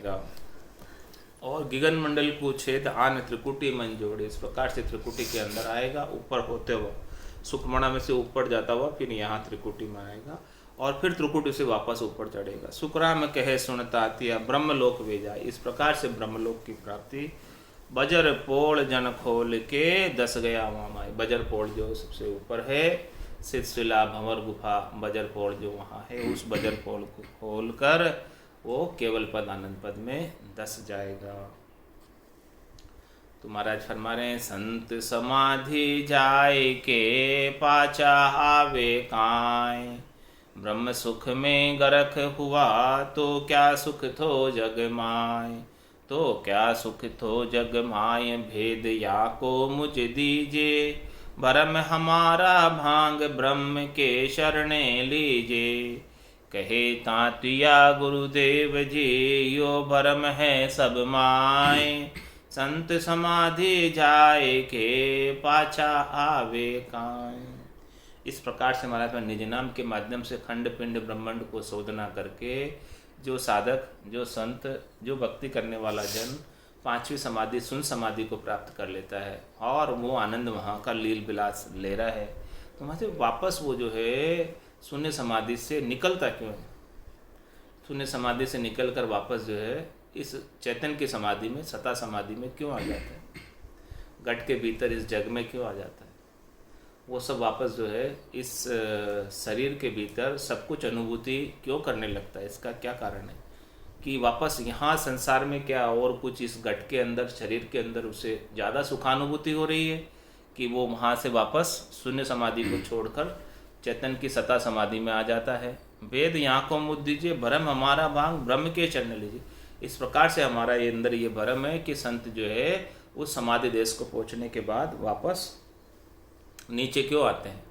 जाएगा। और गिगन मंडल को छेद आन त्रिकुटी मन जोड़े, इस प्रकार से त्रिकुटी के अंदर आएगा, ऊपर होते हुआ सुखमणा में से ऊपर जाता हुआ फिर यहाँ त्रिकुटी में आएगा और फिर त्रिकुटी से वापस ऊपर चढ़ेगा। सुखराम कहे सुनता तिया ब्रह्मलोक वे जाए, इस प्रकार से ब्रह्मलोक की प्राप्ति बजर पोल जन खोल के दस गया मामाए। बजर पोल जो सबसे ऊपर है, सिलसिला भंवर गुफा बजर पोल जो वहाँ है, उस बजर पोल को खोल कर वो केवल पद आनंद पद में दस जाएगा। तो महाराज फरमा रहे हैं, संत समाधि जाए के पाचा आवे काए, ब्रह्म सुख में गरख हुआ तो क्या सुख थो जग माय, तो क्या सुख थो जग माय, भेद या को मुझ दीजिए, भरम हमारा भांग ब्रह्म के शरणे लीजे, कहे तांतिया गुरुदेव जी यो भरम है सब माय, संत समाधि जाए के पाछा आवे काए। इस प्रकार से महाराज निज नाम के माध्यम से खंड पिंड ब्रह्मांड को शोधना करके जो साधक, जो संत, जो भक्ति करने वाला जन पांचवी समाधि सुन समाधि को प्राप्त कर लेता है और वो आनंद वहाँ का लील विलास ले रहा है, तो वहाँ से वापस वो जो है शून्य समाधि से निकलता क्यों है? शून्य समाधि से निकल कर वापस जो है इस चैतन्य की समाधि में, सता समाधि में क्यों आ जाता है? घट के भीतर इस जग में क्यों आ जाता है? वो सब वापस जो है इस शरीर के भीतर सब कुछ अनुभूति क्यों करने लगता है? इसका क्या कारण है कि वापस यहाँ संसार में क्या और कुछ इस घट के अंदर, शरीर के अंदर उसे ज़्यादा सुखानुभूति हो रही है कि वो वहाँ से वापस शून्य समाधि को छोड़कर चैतन्य की सता समाधि में आ जाता है। वेद यहाँ को मुद्द दीजिए, भरम हमारा भांग ब्रह्म के चरण लीजिए। इस प्रकार से हमारा ये अंदर ये भरम है कि संत जो है उस समाधि देश को पहुँचने के बाद वापस नीचे क्यों आते हैं?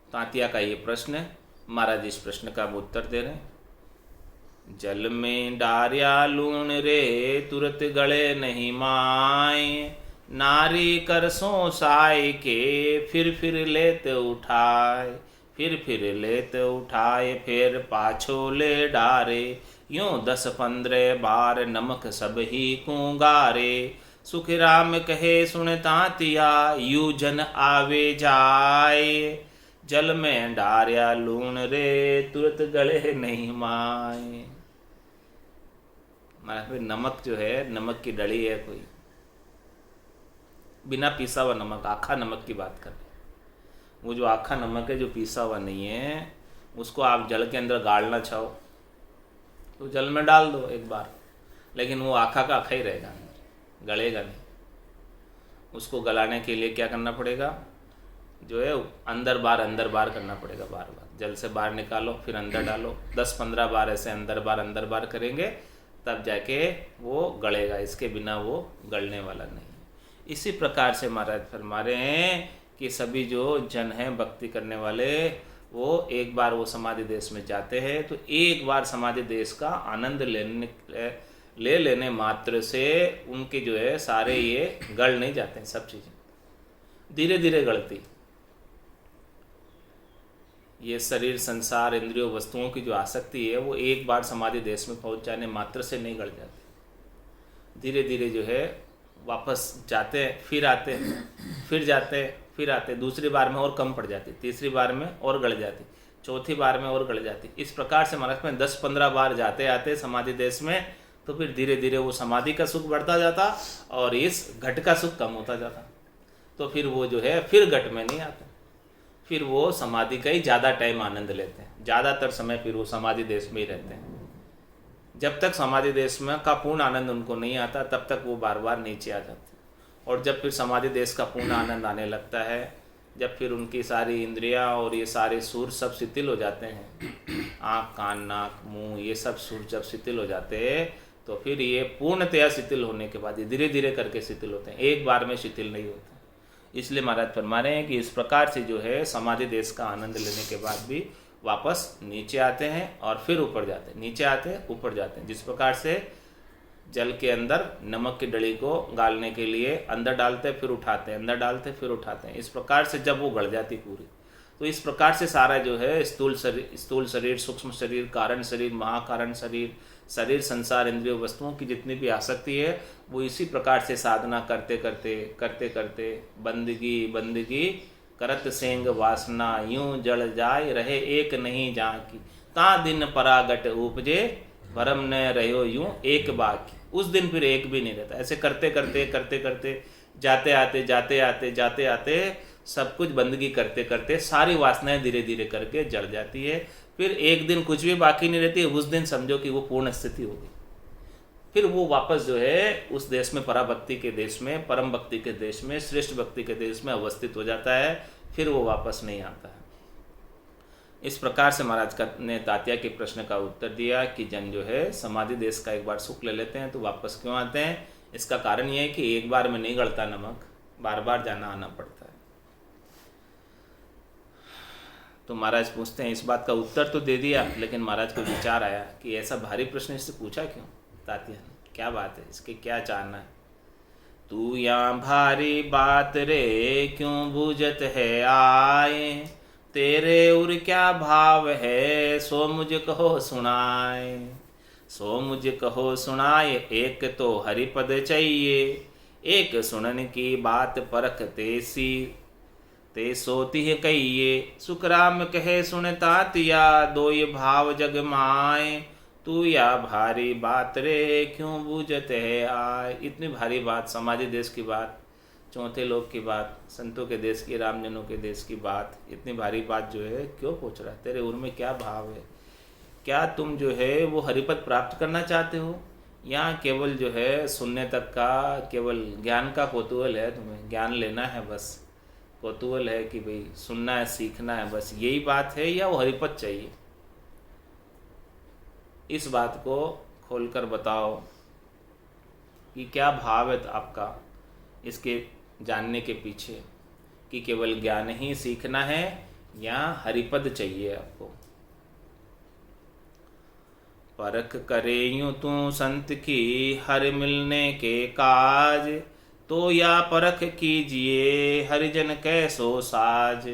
तांतिया का ये प्रश्न है। महाराज इस प्रश्न का उत्तर दे रहे हैं, जल में डारिया लूण रे तुरत गले नहीं माए, नारी कर सो साय के फिर लेत उठाए, फिर लेत उठाए, फिर पाछो ले डारे, यूं 10-15 बार नमक सब ही कुंगारे, सुख राम कहे सुन तांतिया यू जन आवे जाए, जल में डारिया लूण रे तुरत गले नहीं माए। महाराज नमक जो है, नमक की डली है कोई, बिना पीसा हुआ नमक, आखा नमक की बात कर रहे हैं। वो जो आखा नमक है जो पीसा हुआ नहीं है, उसको आप जल के अंदर गाड़ना चाहो तो जल में डाल दो एक बार, लेकिन वो आखा का आखा ही रहेगा, गलेगा नहीं। उसको गलाने के लिए क्या करना पड़ेगा? जो है अंदर बार करना पड़ेगा, बार जल से बाहर निकालो फिर अंदर डालो, 10-15 बार ऐसे अंदर बार करेंगे तब जाके वो गलेगा, इसके बिना वो गलने वाला नहीं। इसी प्रकार से महाराज फरमा रहे हैं कि सभी जो जन हैं भक्ति करने वाले, वो एक बार वो समाधि देश में जाते हैं तो एक बार समाधि देश का आनंद ले लेने मात्र से उनके जो है सारे ये गल नहीं जाते हैं, सब चीज़ें धीरे धीरे गलती। ये शरीर, संसार, इंद्रियों, वस्तुओं की जो आसक्ति है वो एक बार समाधि देश में पहुंच जाने मात्र से नहीं गल जाती। धीरे धीरे जो है वापस जाते हैं, फिर आते हैं, फिर जाते हैं, फिर आते हैं। दूसरी बार में और कम पड़ जाती, तीसरी बार में और गल जाती, चौथी बार में और गल जाती। इस प्रकार से महाराज में 10-15 बार जाते आते समाधि देश में, तो फिर धीरे धीरे वो समाधि का सुख बढ़ता जाता और इस घट का सुख कम होता जाता। तो फिर वो जो है फिर घट में नहीं आते, फिर वो समाधि का ही ज़्यादा टाइम आनंद लेते हैं, ज़्यादातर समय फिर वो समाधि देश में ही रहते हैं। जब तक समाधि देश में का पूर्ण आनंद उनको नहीं आता तब तक वो बार बार नीचे आ जाते हैं। और जब फिर समाधि देश का पूर्ण आनंद आने लगता है, जब फिर उनकी सारी इंद्रियां और ये सारे सुर सब शिथिल हो जाते हैं, आँख, कान, नाक, मुंह, ये सब सुर जब शिथिल हो जाते हैं तो फिर ये पूर्णतया शिथिल होने के बाद ये धीरे धीरे करके शिथिल होते हैं, एक बार में शिथिल नहीं होते। इसलिए महाराज फरमा रहे हैं कि इस प्रकार से जो है समाधि देश का आनंद लेने के बाद भी वापस नीचे आते हैं और फिर ऊपर जाते हैं, नीचे आते हैं ऊपर जाते हैं। जिस प्रकार से जल के अंदर नमक की डली को गालने के लिए अंदर डालते हैं फिर उठाते हैं, अंदर डालते हैं फिर उठाते हैं। इस प्रकार से जब वो गड़ जाती पूरी, तो इस प्रकार से सारा जो है स्थूल शरीर, सूक्ष्म शरीर, कारण शरीर, महाकारण शरीर, शरीर, संसार, इंद्रिय वस्तुओं की जितनी भी आसक्ति है वो इसी प्रकार से साधना करते करते बंदगी करत सेंग वासना यूं जड़ जाय रहे एक नहीं जाकी ता दिन परागट उपजे भरम न रहो यूं एक बाकी। उस दिन फिर एक भी नहीं रहता। ऐसे करते करते जाते आते सब कुछ बंदगी करते सारी वासनाएं धीरे धीरे करके जड़ जाती है। फिर एक दिन कुछ भी बाकी नहीं रहती, उस दिन समझो कि वो पूर्ण स्थिति होगी। फिर वो वापस जो है उस देश में, पराभक्ति के देश में, परम भक्ति के देश में, श्रेष्ठ भक्ति के देश में अवस्थित हो जाता है। फिर वो वापस नहीं आता है। इस प्रकार से महाराज ने तात्या के प्रश्न का उत्तर दिया कि जन जो है समाधि देश का एक बार सुख ले लेते हैं तो वापस क्यों आते हैं। इसका कारण ये है कि एक बार में नहीं गलता नमक, बार बार जाना आना पड़ता है। तो महाराज पूछते हैं, इस बात का उत्तर तो दे दिया, लेकिन महाराज को विचार आया कि ऐसा भारी प्रश्न इससे पूछा क्यों तात्या ने, क्या बात है, इसके क्या चाहना है। तू यहाँ भारी बात रे क्यों बूझत है आए, तेरे उर क्या भाव है सो मुझ कहो सुनाए। सो मुझ कहो सुनाए, एक तो हरिपद चाहिए, एक सुनन की बात परख तेसी ते सोती है कहिए। सुखराम कहे सुन तातिया, दो ये भाव जग माए, तू या भारी बात रे क्यों बूझत है आए। इतनी भारी बात, समाधि देश की बात, चौथे लोक की बात, संतों के देश की, रामजनों के देश की बात, इतनी भारी बात जो है क्यों पूछ रहा है। तेरे उर में क्या भाव है, क्या तुम जो है वो हरिपद प्राप्त करना चाहते हो, यहाँ केवल जो है सुनने तक का केवल ज्ञान का कौतूहल है, तुम्हें ज्ञान लेना है, बस कौतूहल है कि भाई सुनना है, सीखना है, बस यही बात है, या वो हरिपद चाहिए। इस बात को खोलकर बताओ कि क्या भाव है आपका इसके जानने के पीछे, कि केवल ज्ञान ही सीखना है या हरिपद चाहिए आपको। परख करे यूं तू संत की हर मिलने के काज, तो या परख कीजिए हरिजन कैसो साज।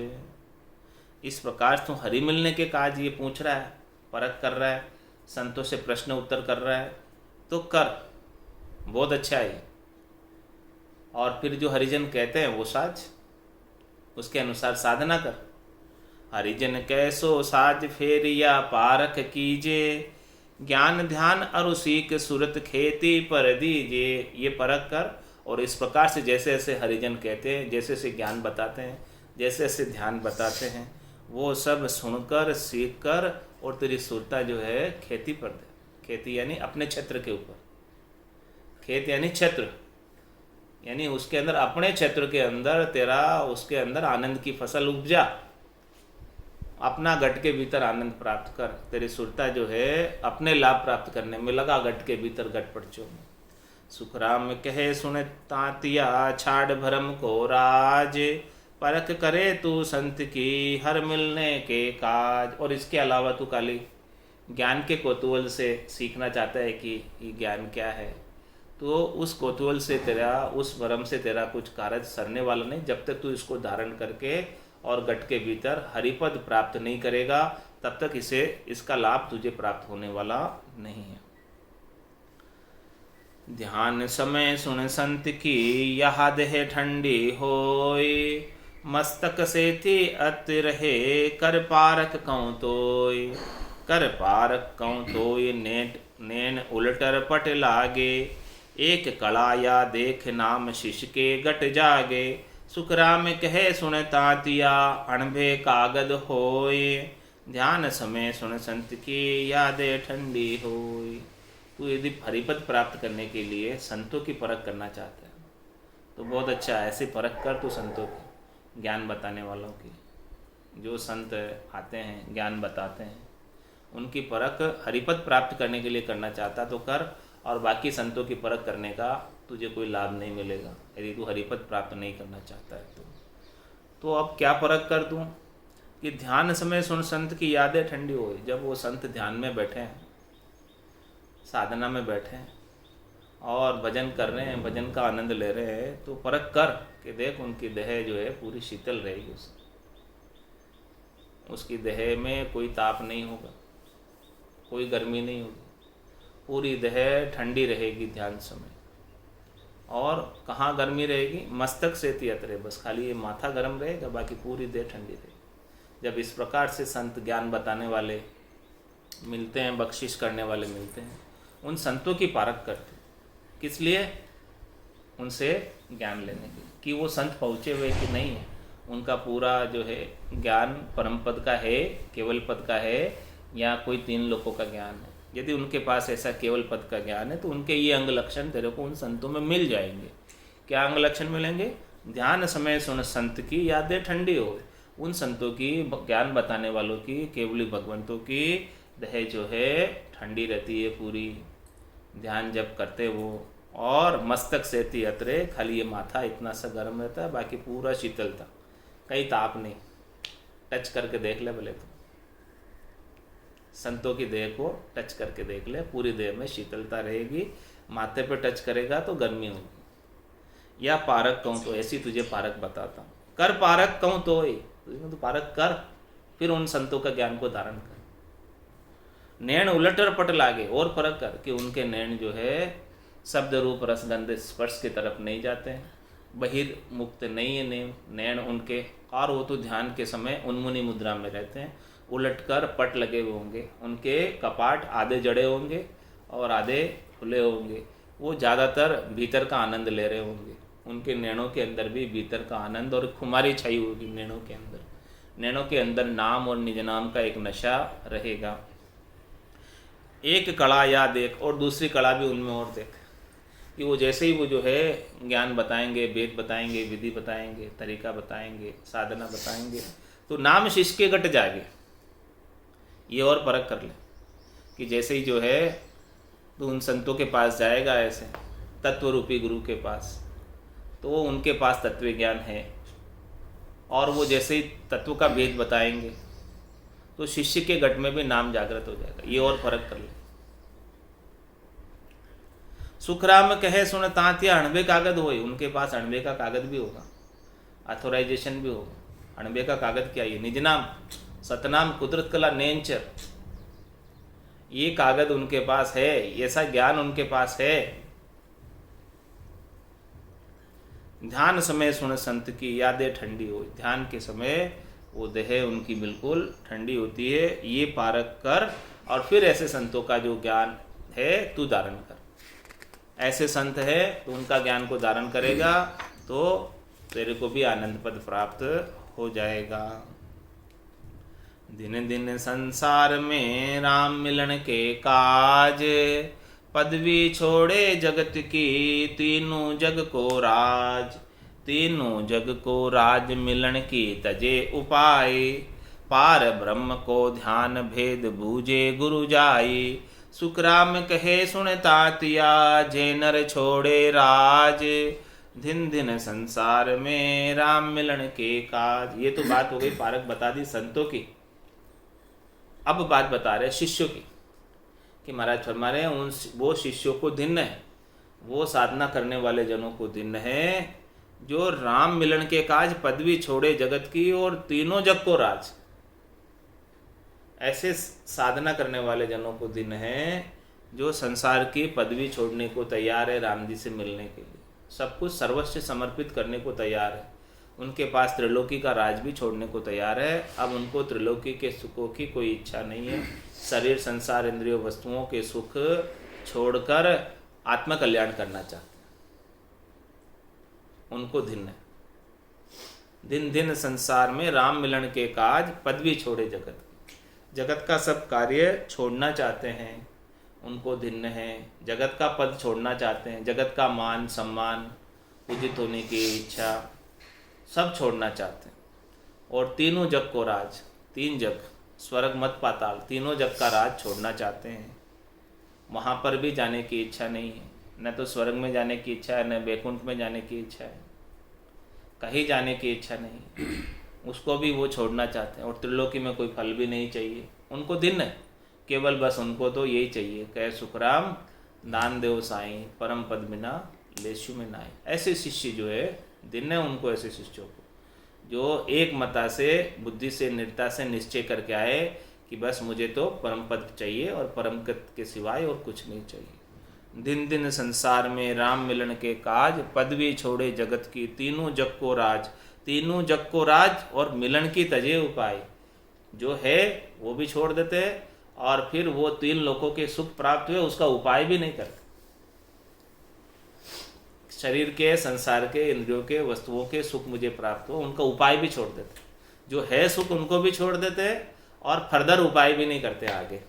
इस प्रकार तू हरि मिलने के काज ये पूछ रहा है, परख कर रहा है, संतों से प्रश्न उत्तर कर रहा है, तो कर, बहुत अच्छा है। और फिर जो हरिजन कहते हैं वो साज, उसके अनुसार साधना कर। हरिजन कैसो साज फेर या पारख कीजे, ज्ञान ध्यान और सीख सुरत खेती पर दीजिए। ये परख कर, और इस प्रकार से जैसे जैसे हरिजन कहते हैं, जैसे जैसे ज्ञान बताते हैं, जैसे जैसे ध्यान बताते हैं, वो सब सुनकर सीख कर और तेरी सुरता जो है खेती पर दे। खेती यानी अपने क्षेत्र के ऊपर, खेत यानी क्षेत्र, यानी उसके अंदर, अपने क्षेत्र के अंदर तेरा उसके अंदर आनंद की फसल उपजा, अपना गट के भीतर आनंद प्राप्त कर। तेरी सुरता जो है अपने लाभ प्राप्त करने में लगा, गट के भीतर गट पड़चो में। सुखराम कहे सुन तातिया, छाड़ भरम को राज, परख करे तू संत की हर मिलने के काज। और इसके अलावा तू खाली ज्ञान के कौतूहल से सीखना चाहता है कि ये ज्ञान क्या है, तो उस कौतूहल से तेरा, उस भरम से तेरा कुछ कार्य सरने वाला नहीं, जब तक तू इसको धारण करके और गट के भीतर हरिपद प्राप्त नहीं करेगा, तब तक इसका लाभ तुझे प्राप्त होने वाला नहीं है। ध्यान समय सुन संत की, यह देह ठंडी होय, मस्तक से थी अत रहे कर पारक कौं तोय। कर पारक कौं तोय, नैन उलटर पट लागे, एक कला या देख नाम शिष के गट जागे। सुखराम कहे सुन तातिया, अणभे कागद होय, ध्यान समय सुन संत की यादें ठंडी होय। तू यदि हरिपद प्राप्त करने के लिए संतों की परख करना चाहता है तो बहुत अच्छा है, ऐसे परख कर तू संतों की, ज्ञान बताने वालों की, जो संत आते हैं ज्ञान बताते हैं, उनकी परख हरिपद प्राप्त करने के लिए करना चाहता तो कर, और बाकी संतों की परख करने का तुझे कोई लाभ नहीं मिलेगा यदि तू हरिपद प्राप्त नहीं करना चाहता है तो अब क्या परख कर तू कि ध्यान समय सुन संत की यादें ठंडी हो। जब वो संत ध्यान में बैठे हैं, साधना में बैठे हैं और भजन कर रहे हैं, भजन का आनंद ले रहे हैं, तो परख कर कि देख उनकी देह जो है पूरी शीतल रहेगी उससे। उसकी देह में कोई ताप नहीं होगा, कोई गर्मी नहीं होगी, पूरी देह ठंडी रहेगी ध्यान समय। और कहाँ गर्मी रहेगी? मस्तक से तीयतरे, बस खाली ये माथा गर्म रहेगा, बाकी पूरी देह ठंडी रहेगी। जब इस प्रकार से संत ज्ञान बताने वाले मिलते हैं, बख्शिश करने वाले मिलते हैं, उन संतों की पारख करते। किस लिए? उनसे ज्ञान लेने के लिए, कि वो संत पहुँचे हुए कि नहीं है, उनका पूरा जो है ज्ञान परम पद का है, केवल पद का है, या कोई 3 लोकों का ज्ञान है। यदि उनके पास ऐसा केवल पद का ज्ञान है तो उनके ये अंग लक्षण तेरे को उन संतों में मिल जाएंगे। क्या अंग लक्षण मिलेंगे? ध्यान समय सुन संत की यादें ठंडी हो। उन संतों की, ज्ञान बताने वालों की, केवली भगवंतों की देह जो है ठंडी रहती है पूरी, ध्यान जब करते वो। और मस्तक से तीयतरे, खाली ये माथा इतना सा गर्म रहता है, बाकी पूरा शीतलता, कहीं ताप नहीं। टच करके देख ले भले तो, संतों की देह को टच करके देख ले, पूरी देह में शीतलता रहेगी। माथे पे टच करेगा तो गर्मी होगी। या पारक कहूँ तो, ऐसी तुझे पारक बताता हूँ। कर पारक कहूँ तो तुझे पारक कर, फिर उन संतों का ज्ञान को धारण कर। नैन उलट और पट लागे, और परख कर कि उनके नैन जो है शब्द रूप रस गंध स्पर्श की तरफ नहीं जाते हैं, बहिर्मुक्त नहीं है नैन उनके। और वो तो ध्यान के समय उन्मुनी मुद्रा में रहते हैं, उलटकर पट लगे हुए होंगे, उनके कपाट आधे जड़े होंगे और आधे खुले होंगे। वो ज़्यादातर भीतर का आनंद ले रहे होंगे, उनके नैनों के अंदर भी भीतर का आनंद और खुमारी छाई होगी नैनों के अंदर। नैनों के अंदर नाम और निज नाम का एक नशा रहेगा। एक कला या देख, और दूसरी कला भी उनमें और देख, कि वो जैसे ही वो जो है ज्ञान बताएंगे, वेद बताएंगे, विधि बताएंगे, तरीका बताएंगे, साधना बताएंगे, तो नाम शिष्य के घट जाएंगे। ये और परख कर ले कि जैसे ही जो है तो उन संतों के पास जाएगा, ऐसे तत्व रूपी गुरु के पास, तो वो उनके पास तत्व ज्ञान है, और वो जैसे ही तत्व का भेद बताएंगे तो शिष्य के घट में भी नाम जागृत हो जाएगा। ये और फर्क कर ले। सुखराम कहे सुन तांतिया अणबे कागज होए, उनके पास अणबे का कागज भी होगा, ऑथोराइजेशन भी होगा। अणबे का कागज क्या? ये निज नाम, सतनाम, कुदरत कला, नेंचर, ये कागज उनके पास है, ऐसा ज्ञान उनके पास है। ध्यान समय सुन संत की यादें ठंडी हो, ध्यान के समय वो देह उनकी बिल्कुल ठंडी होती है। ये पारक कर, और फिर ऐसे संतों का जो ज्ञान है तू धारण कर। ऐसे संत है तो उनका ज्ञान को धारण करेगा तो तेरे को भी आनंद पद प्राप्त हो जाएगा। दिन दिन संसार में राम मिलन के काज, पदवी छोड़े जगत की तीनों जग को राज। तीनों जग को राज मिलन की तजे उपाय, पार ब्रह्म को ध्यान भेद बूझे गुरु जाई। सुखराम कहे सुन तातिया जे नर छोड़े राज, दिन दिन संसार में राम मिलन के काज। ये तो बात हो गई, पारक बता दी संतों की। अब बात बता रहे शिष्यों की कि महाराज फरमा रहे हैं उन वो शिष्यों को दिन है, वो साधना करने वाले जनों को दिन है जो राम मिलन के काज, पदवी छोड़े जगत की और तीनों जग को राज। ऐसे साधना करने वाले जनों को दिन है जो संसार की पदवी छोड़ने को तैयार है, राम जी से मिलने के लिए सब कुछ सर्वस्व समर्पित करने को तैयार है। उनके पास त्रिलोकी का राज भी छोड़ने को तैयार है। अब उनको त्रिलोकी के सुखों की कोई इच्छा नहीं है। शरीर, संसार, इंद्रियों, वस्तुओं के सुख छोड़कर आत्मकल्याण करना चाहते हैं। उनको दिन है, दिन दिन संसार में राम मिलन के काज, पदवी छोड़े जगत की, जगत का सब कार्य छोड़ना चाहते हैं। उनको दिन है, जगत का पद छोड़ना चाहते हैं, जगत का मान सम्मान, पूजित होने की इच्छा सब छोड़ना चाहते हैं। और तीनों जग को राज, तीन जग, स्वर्ग मत पाताल, तीनों जग का राज छोड़ना चाहते हैं। वहाँ पर भी जाने की इच्छा नहीं है, न तो स्वर्ग में जाने की इच्छा है, न बैकुंठ में जाने की इच्छा है, कहीं जाने की इच्छा नहीं है। उसको भी वो छोड़ना चाहते हैं। और त्रिलोकी में कोई फल भी नहीं चाहिए उनको, दिन है केवल, बस उनको तो यही चाहिए, कहे सुखराम दान देव साईं, परम पद बिना लेशु में नाई। ऐसे शिष्य जो है दिन है उनको, ऐसे शिष्यों को जो एक मता से बुद्धि से निरता से निश्चय करके आए कि बस मुझे तो परम पद चाहिए और परम पद के सिवाय और कुछ नहीं चाहिए। दिन दिन संसार में राम मिलन के काज, पदवी छोड़े जगत की तीनों जग को राज। तीनों जग को राज और मिलन की तजे उपाय, जो है वो भी छोड़ देते हैं और फिर वो तीन लोगों के सुख प्राप्त हुए उसका उपाय भी नहीं करते। शरीर के, संसार के, इंद्रियों के, वस्तुओं के सुख मुझे प्राप्त हो, उनका उपाय भी छोड़ देते। जो है सुख उनको भी छोड़ देते और फर्दर उपाय भी नहीं करते आगे।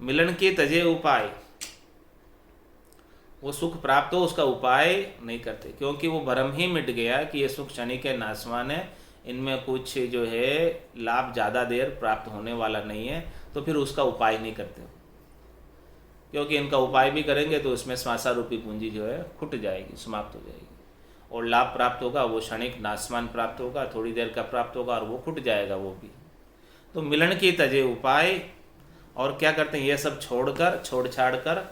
मिलन की तजे उपाय, वो सुख प्राप्त हो उसका उपाय नहीं करते, क्योंकि वो भ्रम ही मिट गया कि ये सुख क्षणिक है, नाशवान है, इनमें कुछ जो है लाभ ज़्यादा देर प्राप्त होने वाला नहीं है, तो फिर उसका उपाय नहीं करते। क्योंकि इनका उपाय भी करेंगे तो उसमें श्वासा रूपी पूंजी जो है खुट जाएगी, समाप्त हो जाएगी, और लाभ प्राप्त होगा वो क्षणिक नाशवान प्राप्त होगा, थोड़ी देर का प्राप्त होगा और वो खुट जाएगा वो भी। तो मिलन की तजे उपाय, और क्या करते हैं, ये सब छोड़ छाड़ कर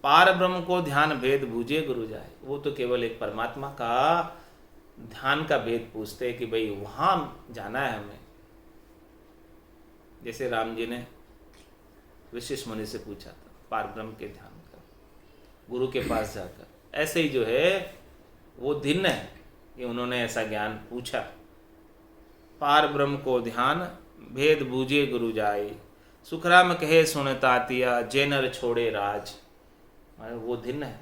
पार ब्रह्म को ध्यान भेद बूझे गुरु जाए। वो तो केवल एक परमात्मा का ध्यान का भेद पूछते हैं कि भाई वहाँ जाना है हमें। जैसे राम जी ने वशिष्ठ मुनि से पूछा था पार ब्रह्म के ध्यान का, गुरु के पास जाकर, ऐसे ही जो है वो दिन है कि उन्होंने ऐसा ज्ञान पूछा। पार ब्रह्म को ध्यान भेद बूझे गुरु जाए, सुखराम कहे सुन तातिया जेनर छोड़े राज। वो दिन है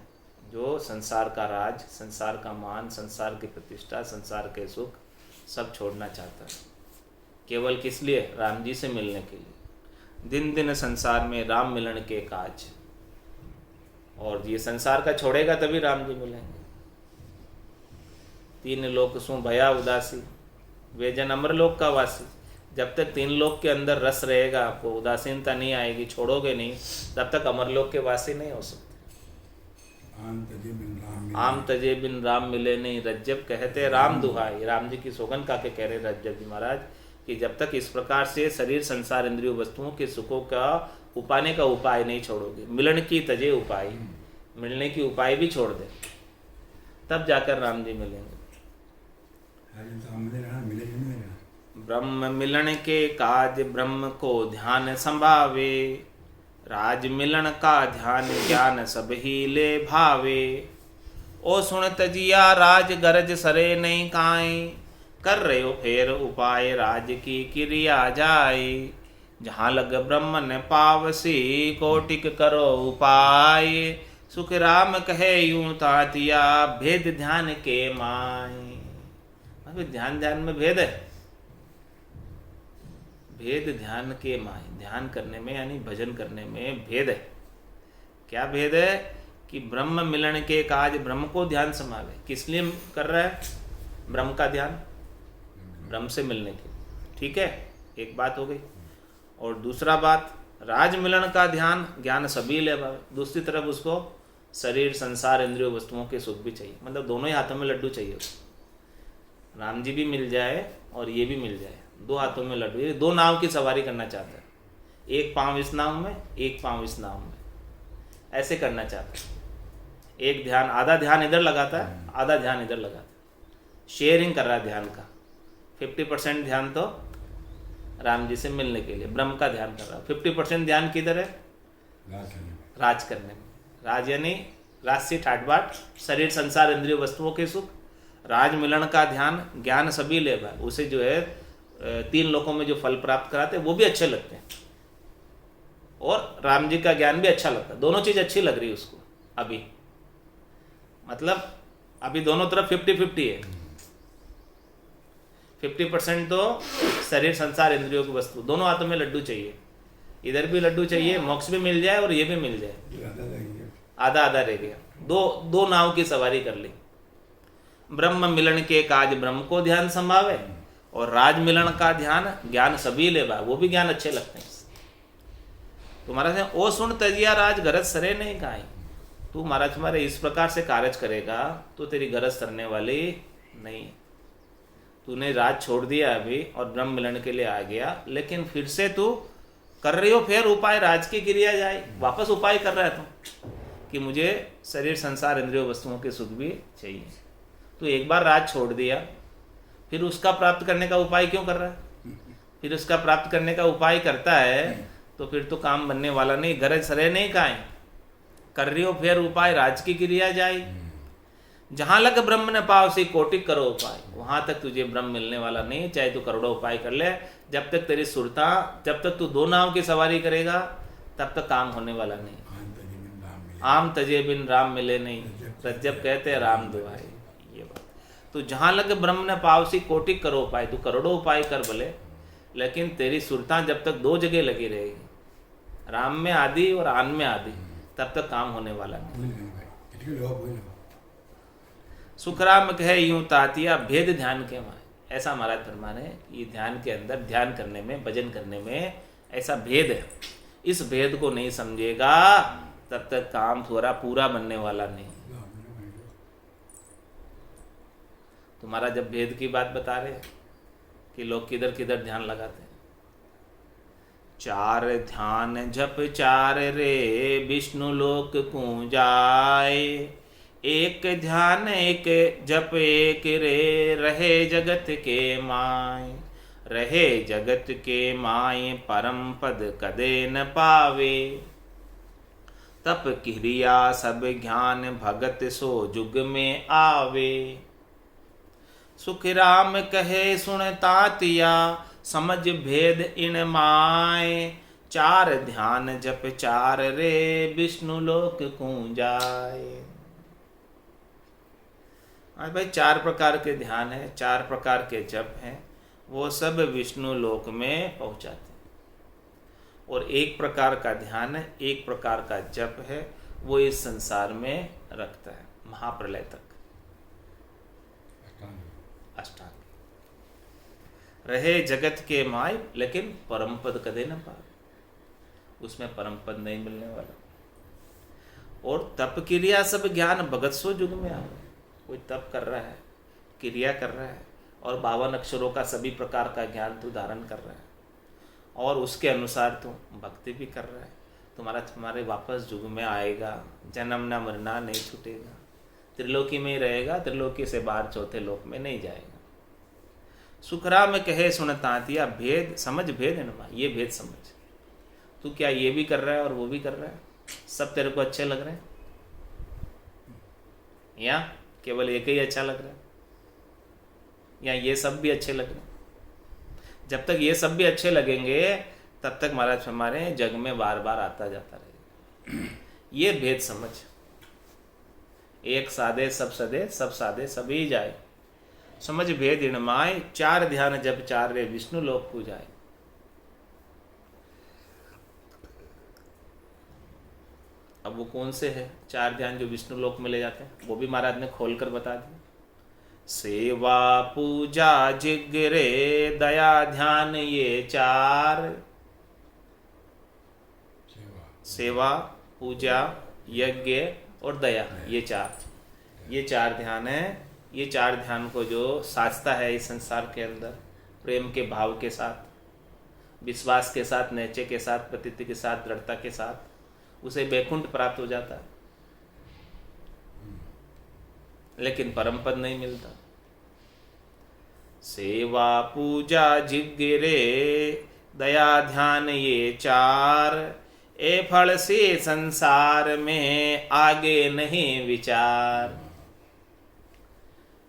जो संसार का राज, संसार का मान, संसार की प्रतिष्ठा, संसार के सुख सब छोड़ना चाहता है। केवल किस लिए? राम जी से मिलने के लिए। दिन दिन संसार में राम मिलन के काज, और ये संसार का छोड़ेगा तभी राम जी मिलेंगे। तीन लोक सु भया उदासी, वे जन अमर लोक का वासी। जब तक तीन लोक के अंदर रस रहेगा, आपको उदासीनता नहीं आएगी, छोड़ोगे नहीं, तब तक अमर लोक के वासी नहीं हो सकते। आम तजे बिन राम मिले नहीं, रज्जब कहते राम दुहाई। राम जी की सौगंध का के कह रहे रज्जब जी महाराज कि जब तक इस प्रकार से शरीर, संसार, इंद्रियों, वस्तुओं के सुखों का उपाने का उपाय नहीं छोड़ोगे, मिलन की तजे उपाय, मिलने की उपाय भी छोड़ दे, तब जाकर राम जी मिलेंगे। ब्रह्म मिलन के काज ब्रह्म को ध्यान संभावे, राज मिलन का ध्यान ज्ञान सब ही ले भावे। ओ सुन तजिया राज गरज सरे नहीं काए, कर रहे हो फेर उपाय राज की क्रिया जाए। जहाँ लग ब्रह्म न पावसी कोटिक करो उपाय, सुख राम कहे यूं तातिया भेद ध्यान के माय। अभी ध्यान में भेद है, भेद ध्यान के माय। ध्यान करने में यानी भजन करने में भेद है। क्या भेद है? कि ब्रह्म मिलन के काज ब्रह्म को ध्यान समावे। किस लिए कर रहा है ब्रह्म का ध्यान? ब्रह्म से मिलने के। ठीक है, एक बात हो गई। और दूसरा बात, राज मिलन का ध्यान ज्ञान सभी ले भावे। दूसरी तरफ उसको शरीर, संसार, इंद्रियों, वस्तुओं के सुख भी चाहिए। मतलब दोनों ही हाथों में लड्डू चाहिए उसको। राम जी भी मिल जाए और ये भी मिल जाए, दो हाथों में लड्डू। ये दो नाव की सवारी करना चाहता है, एक पाँव इस नाव में, एक पाँव इस नाव में, ऐसे करना चाहता है। एक ध्यान, आधा ध्यान इधर लगाता है, आधा ध्यान इधर लगाता है। शेयरिंग कर रहा है ध्यान का। 50% ध्यान तो राम जी से मिलने के लिए ब्रह्म का ध्यान कर रहा है। 50% ध्यान किधर है? राज करने में। राज यानी राजसी ठाट बाट, शरीर, संसार, इंद्रिय, वस्तुओं के सुख। राज मिलन का ध्यान ज्ञान सभी ले भाई। उसे जो है तीन लोकों में जो फल प्राप्त कराते हैं वो भी अच्छे लगते हैं, और राम जी का ज्ञान भी अच्छा लगता है। दोनों चीज़ अच्छी लग रही है उसको अभी। मतलब अभी दोनों तरफ 50-50 है। 50% तो शरीर, संसार, इंद्रियों की वस्तु, दोनों हाथों में लड्डू चाहिए। इधर भी लड्डू चाहिए, मोक्ष भी मिल जाए और ये भी मिल जाए। आधा आधा रह गया, दो नाव की सवारी कर ली। ब्रह्म मिलन के काज ब्रह्म को ध्यान संभावे, और राज मिलन का ध्यान ज्ञान सभी ले भाई। वो भी ज्ञान अच्छे लगते हैं। तो महाराज ओ सुन तजिया राज गरज सरे नहीं काई। तू महाराज तुम्हारे इस प्रकार से कार्य करेगा तो तेरी गरज सरने वाली नहीं है। तूने राज छोड़ दिया अभी और ब्रह्म मिलन के लिए आ गया, लेकिन फिर से तू कर रही हो फिर उपाय राज की क्रिया जाए। वापस उपाय कर रहा है तू कि मुझे शरीर, संसार, इंद्रियों, वस्तुओं के सुख भी चाहिए। तो एक बार राज छोड़ दिया, फिर उसका प्राप्त करने का उपाय क्यों कर रहा है? फिर उसका प्राप्त करने का उपाय करता है तो फिर तो काम बनने वाला नहीं। गरज सरे नहीं काए कर रही हो फिर उपाय राज की क्रिया जाए। जहां लग ब्रह्म न पाव से कोटि करो उपाय, वहां तक तुझे ब्रह्म मिलने वाला नहीं, चाहे तू करोड़ों उपाय कर ले। जब तक तेरी सुरता, जब तक तू दो नाव की सवारी करेगा तब तक काम होने वाला नहीं। आम तजे बिन राम मिले नहीं, रज्जब कहते हैं राम दुआए। ये बात तो जहां लग ब्रह्म न पाव सी कोटि करो उपाय, तू करोड़ों उपाय कर भले, लेकिन तेरी सुरता जब तक दो जगह लगी रहेगी, राम में आदि और आन में आदि, तब तक काम होने वाला नहीं। सुखराम कहे यूं तातिया भेद ध्यान के माए। ऐसा महाराज फरमान है, ये ध्यान के अंदर, ध्यान करने में, भजन करने में ऐसा भेद है। इस भेद को नहीं समझेगा तब तक काम थोड़ा पूरा बनने वाला नहीं। तुम्हारा जब भेद की बात बता रहे कि लोग किधर किधर ध्यान लगाते हैं। चार ध्यान जप चार रे विष्णु लोक को जाए, एक ध्यान एक जप एक रे रहे जगत के माय, रहे जगत के माय परम पद कदे न पावे, तप क्रिया सब ज्ञान भगत सो जुग में आवे। सुख राम कहे सुन तातिया समझ भेद इन माय, चार ध्यान जप चार रे विष्णु लोक को जाए। हाँ भाई, चार प्रकार के ध्यान है, चार प्रकार के जप हैं, वो सब विष्णु लोक में पहुंचाते हैं। और एक प्रकार का ध्यान है, एक प्रकार का जप है, वो इस संसार में रखता है महाप्रलय तक। अष्टांग रहे जगत के माय, लेकिन परम पद कदे न पाए, उसमें परम पद नहीं मिलने वाला। और तप क्रिया सब ज्ञान भगत सो युग में आवे। कोई तप कर रहा है, क्रिया कर रहा है, और 52 अक्षरों का सभी प्रकार का ज्ञान तू धारण कर रहा है, और उसके अनुसार तू भक्ति भी कर रहा है, तुम्हारे वापस युग में आएगा, जन्म न मरना नहीं छूटेगा, त्रिलोकी में ही रहेगा, त्रिलोकी से बाहर चौथे लोक में नहीं जाएगा। सुखराम कहे सुन तातिया भेद समझ भेद इनमा, ये भेद समझ। तू क्या ये भी कर रहा है और वो भी कर रहा है, सब तेरे को अच्छे लग रहे हैं, या केवल एक ही अच्छा लग रहा है, या ये सब भी अच्छे लग रहे हैं। जब तक ये सब भी अच्छे लगेंगे तब तक महाराज हमारे जग में बार बार आता जाता रहेगा। ये भेद समझ। एक साधे सब सदे, सब साधे सभी जाए, समझ भेद इनमाय, चार ध्यान जब चार रे विष्णु लोक को जाए। अब वो कौन से है चार ध्यान जो विष्णु लोक में ले जाते हैं, वो भी महाराज ने खोलकर बता दिया। सेवा पूजा जिग्रे दया ध्यान ये चार। सेवा पूजा यज्ञ और दया, ये चार ध्यान है। ये चार ध्यान को जो साधता है इस संसार के अंदर, प्रेम के भाव के साथ, विश्वास के साथ, नैचे के साथ, प्रतीति के साथ, दृढ़ता के साथ, उसे वैकुंठ प्राप्त हो जाता है, लेकिन परम पद नहीं मिलता। सेवा पूजा जिग्रे दया ध्यान ये चार, ए फल से संसार में आगे नहीं विचार।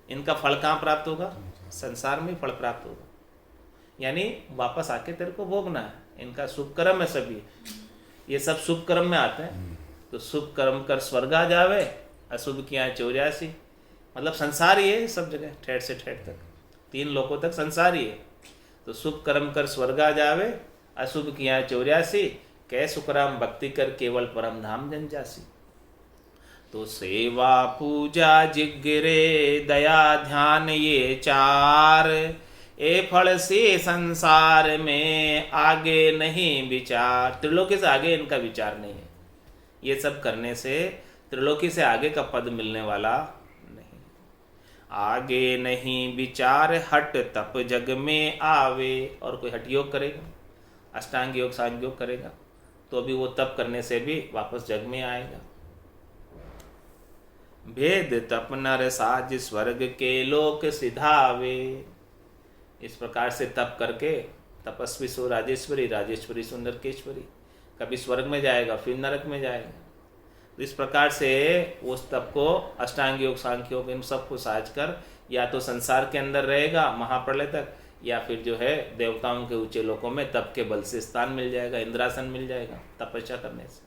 इनका फल कहाँ प्राप्त होगा? संसार में फल प्राप्त होगा, यानी वापस आके तेरे को भोगना है। इनका शुभ कर्म है सभी, ये सब शुभ कर्म में आते हैं। तो शुभ कर्म कर स्वर्ग आ जावे, अशुभ किया 84। मतलब संसार ही है सब जगह, ठेठ से ठेठ तक, 3 लोकों तक संसार ही है। तो शुभ कर्म कर स्वर्ग आ जावे, अशुभ किया 84, कै सुखराम भक्ति कर केवल परम धाम जन जासी। तो सेवा पूजा जिग्रे दया ध्यान ये चार, ए फल से संसार में आगे नहीं विचार। त्रिलोकी से आगे इनका विचार नहीं है। ये सब करने से त्रिलोकी से आगे का पद मिलने वाला नहीं। आगे नहीं विचार हट तप जग में आवे। और कोई हट योग करेगा, अष्टांग योग सांग योग करेगा, तो अभी वो तप करने से भी वापस जग में आएगा। भेद तप नर साज स्वर्ग के लोक सिधावे। इस प्रकार से तप करके तपस्वी सो राजेश्वरी, राजेश्वरी सो नरकेश्वरी, कभी स्वर्ग में जाएगा फिर नरक में जाएगा। तो इस प्रकार से उस तप को अष्टांग योग, सांख्य योग, इन सबको साझ कर या तो संसार के अंदर रहेगा महाप्रलय तक, या फिर जो है देवताओं के ऊंचे लोकों में तप के बल से स्थान मिल जाएगा, इंद्रासन मिल जाएगा तपस्या करने से।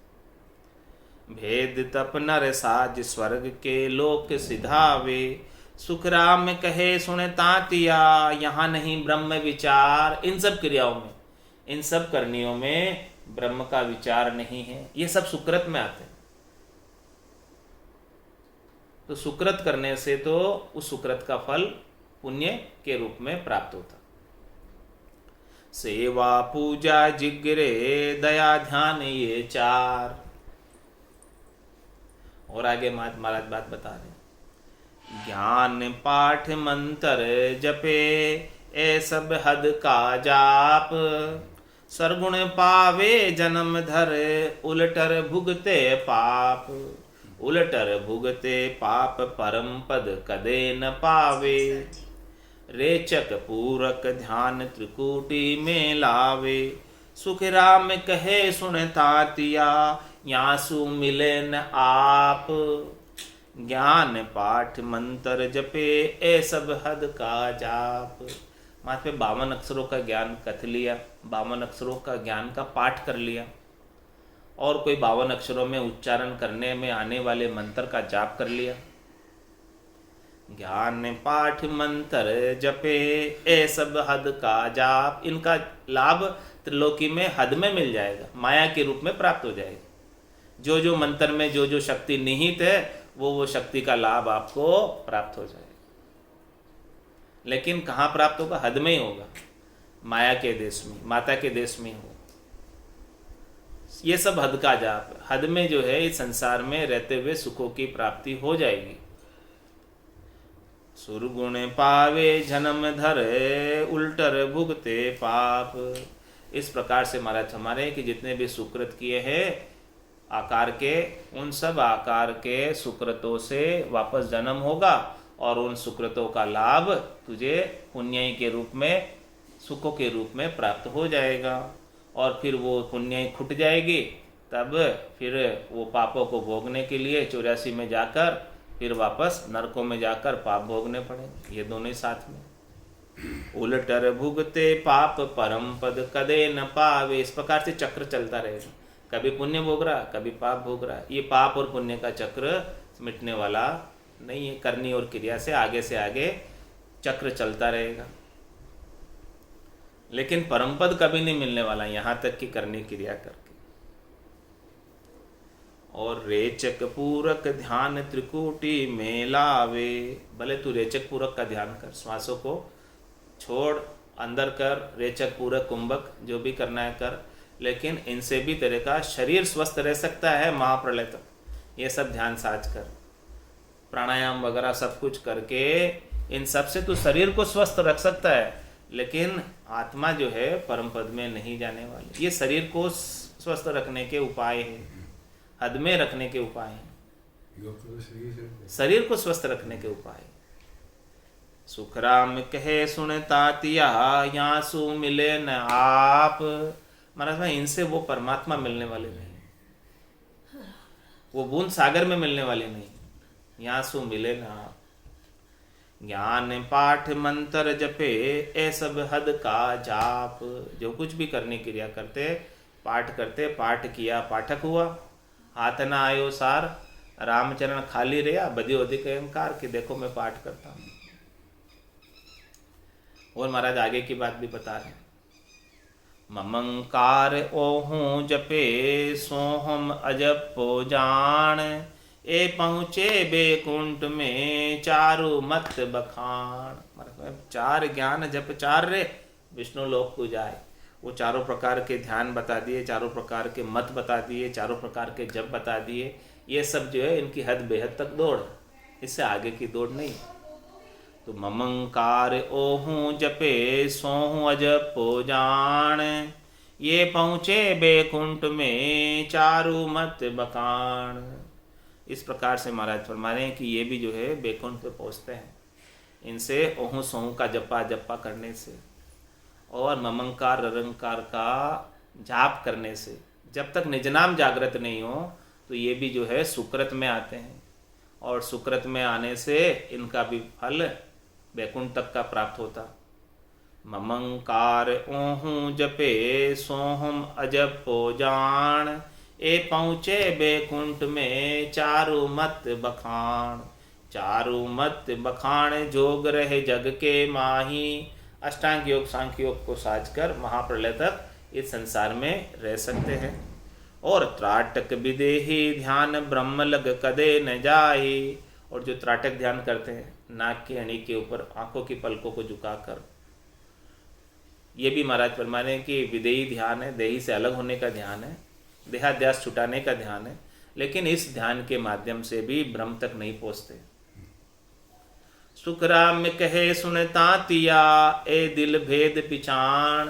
भेद तप नर साज स्वर्ग के लोक सिधावे, सुख राम कहे सुन तातिया, यहाँ नहीं ब्रह्म विचार। इन सब क्रियाओं में, इन सब करनियों में ब्रह्म का विचार नहीं है, ये सब सुकृत में आते हैं। तो सुकृत करने से तो उस सुकृत का फल पुण्य के रूप में प्राप्त होता। सेवा पूजा जिग्रे दया ध्यान ये चार। और आगे महाराज बात बता रहे, ज्ञान पाठ मंत्र जपे ए सब हद का जाप, सरगुण पावे जन्म धर उलटर भुगते पाप, उलटर भुगते पाप परम पद कदे न पावे, रेचक पूरक ध्यान त्रिकूटी में लावे, सुख राम कहे सुन तातिया, यासु मिले न आप, ज्ञान पाठ मंत्र जपे ए सब हद का जाप। माथ पे 52 अक्षरों का ज्ञान कथ लिया, 52 अक्षरों का ज्ञान का पाठ कर लिया, और कोई 52 अक्षरों में उच्चारण करने में आने वाले मंत्र का जाप कर लिया। ज्ञान पाठ मंत्र जपे ए सब हद का जाप, इनका लाभ त्रिलोकी में हद में मिल जाएगा, माया के रूप में प्राप्त हो जाएगा। जो जो मंत्र में जो जो शक्ति निहित है वो शक्ति का लाभ आपको प्राप्त हो जाएगा। लेकिन कहाँ प्राप्त होगा? हद में ही होगा, माया के देश में, माता के देश में हो। ये सब हद का जाप, हद में जो है इस संसार में रहते हुए सुखों की प्राप्ति हो जाएगी। सुरगुण पावे जन्म धरे उल्टर भुगते पाप। इस प्रकार से महाराज हमारे कि जितने भी सुकृत किए हैं आकार के, उन सब आकार के सुकृतों से वापस जन्म होगा, और उन सुकृतों का लाभ तुझे पुण्य के रूप में, सुखों के रूप में प्राप्त हो जाएगा। और फिर वो पुण्य खुट जाएगी, तब फिर वो पापों को भोगने के लिए 84 में जाकर फिर वापस नरकों में जाकर पाप भोगने पड़ेंगे। ये दोनों ही साथ में। उलटर भुगते पाप परम पद कदे न पावे। इस प्रकार से चक्र चलता रहेगा, कभी पुण्य भोग रहा, कभी पाप भोग रहा। ये पाप और पुण्य का चक्र मिटने वाला नहीं है। करनी और क्रिया से आगे चक्र चलता रहेगा, लेकिन परम पद कभी नहीं मिलने वाला, यहाँ तक कि करनी क्रिया करके। और रेचक पूरक ध्यान त्रिकुटी में लावे। भले तू रेचक पूरक का ध्यान कर, श्वासों को छोड़, अंदर कर, रेचक पूरक कुंभक जो भी करना है कर, लेकिन इनसे भी तेरे का शरीर स्वस्थ रह सकता है महाप्रलय तक। ये सब ध्यान साझ कर, प्राणायाम वगैरह सब कुछ करके इन सब से तू शरीर को स्वस्थ रख सकता है, लेकिन आत्मा जो है परम पद में नहीं जाने वाली। ये शरीर को स्वस्थ रखने के उपाय हैं, हद में रखने के उपाय हैं, शरीर को स्वस्थ रखने के उपाय। सुखराम कहे सुन तातिया, यासु मिले न आप। महाराज भाई इनसे वो परमात्मा मिलने वाले नहीं, वो बूंद सागर में मिलने वाले नहीं, यासु मिले न आप। ज्ञान पाठ मंत्र जपे ए सब हद का जाप। जो कुछ भी करने की क्रिया करते, पाठ करते, पाठ किया पाठक हुआ, हाथ न आयो सार, रामचरण खाली रहा, बदियो अधिक अहंकार कि देखो मैं पाठ करता हूँ। और महाराज आगे की बात भी बता रहे हैं। ममंकार ओहूँ जपे सोहम अजपो जान, ए पहुँचे बेकुंठ में चारु मत बखान। मतलब 4 ज्ञान जप 4 रे विष्णु लोक को जाए। वो चारों प्रकार के ध्यान बता दिए, चारों प्रकार के मत बता दिए, चारों प्रकार के जप बता दिए। ये सब जो है इनकी हद बेहद तक दौड़, इससे आगे की दौड़ नहीं। तो ममंकार ओहूँ जपे सोहूँ अजपो जान, ये पहुँचे बेकुंठ में चारु मत बखान। इस प्रकार से महाराज फरमा रहे हैं कि ये भी जो है बैकुंठ पे पहुँचते हैं। इनसे ओहू सोहू का जपा जपा करने से और ममंकार ररंकार का जाप करने से, जब तक निज नाम जागृत नहीं हो तो ये भी जो है सुकृत में आते हैं, और सुकृत में आने से इनका भी फल वैकुंठ तक का प्राप्त होता। ममंकार ओहू जपे सोहम अजपो जान, ए पहुँचे बैकुंठ में चारु मत बखान। चारु मत बखान जोग रहे जग के माही, अष्टांग योग सांख्य योग को साजकर महाप्रलय तक इस संसार में रह सकते हैं। और त्राटक विदेही ध्यान ब्रह्म लग कदे न जाए, और जो त्राटक ध्यान करते हैं नाक की हणी के ऊपर आंखों की पलकों को झुकाकर, ये भी महाराज फरमाने कि विदेही ध्यान है, देही से अलग होने का ध्यान है, देहाध्यास छुटाने का ध्यान है, लेकिन इस ध्यान के माध्यम से भी ब्रह्म तक नहीं पहुँचते। सुखराम कहे सुन तांतिया, ए दिल भेद पिछाण।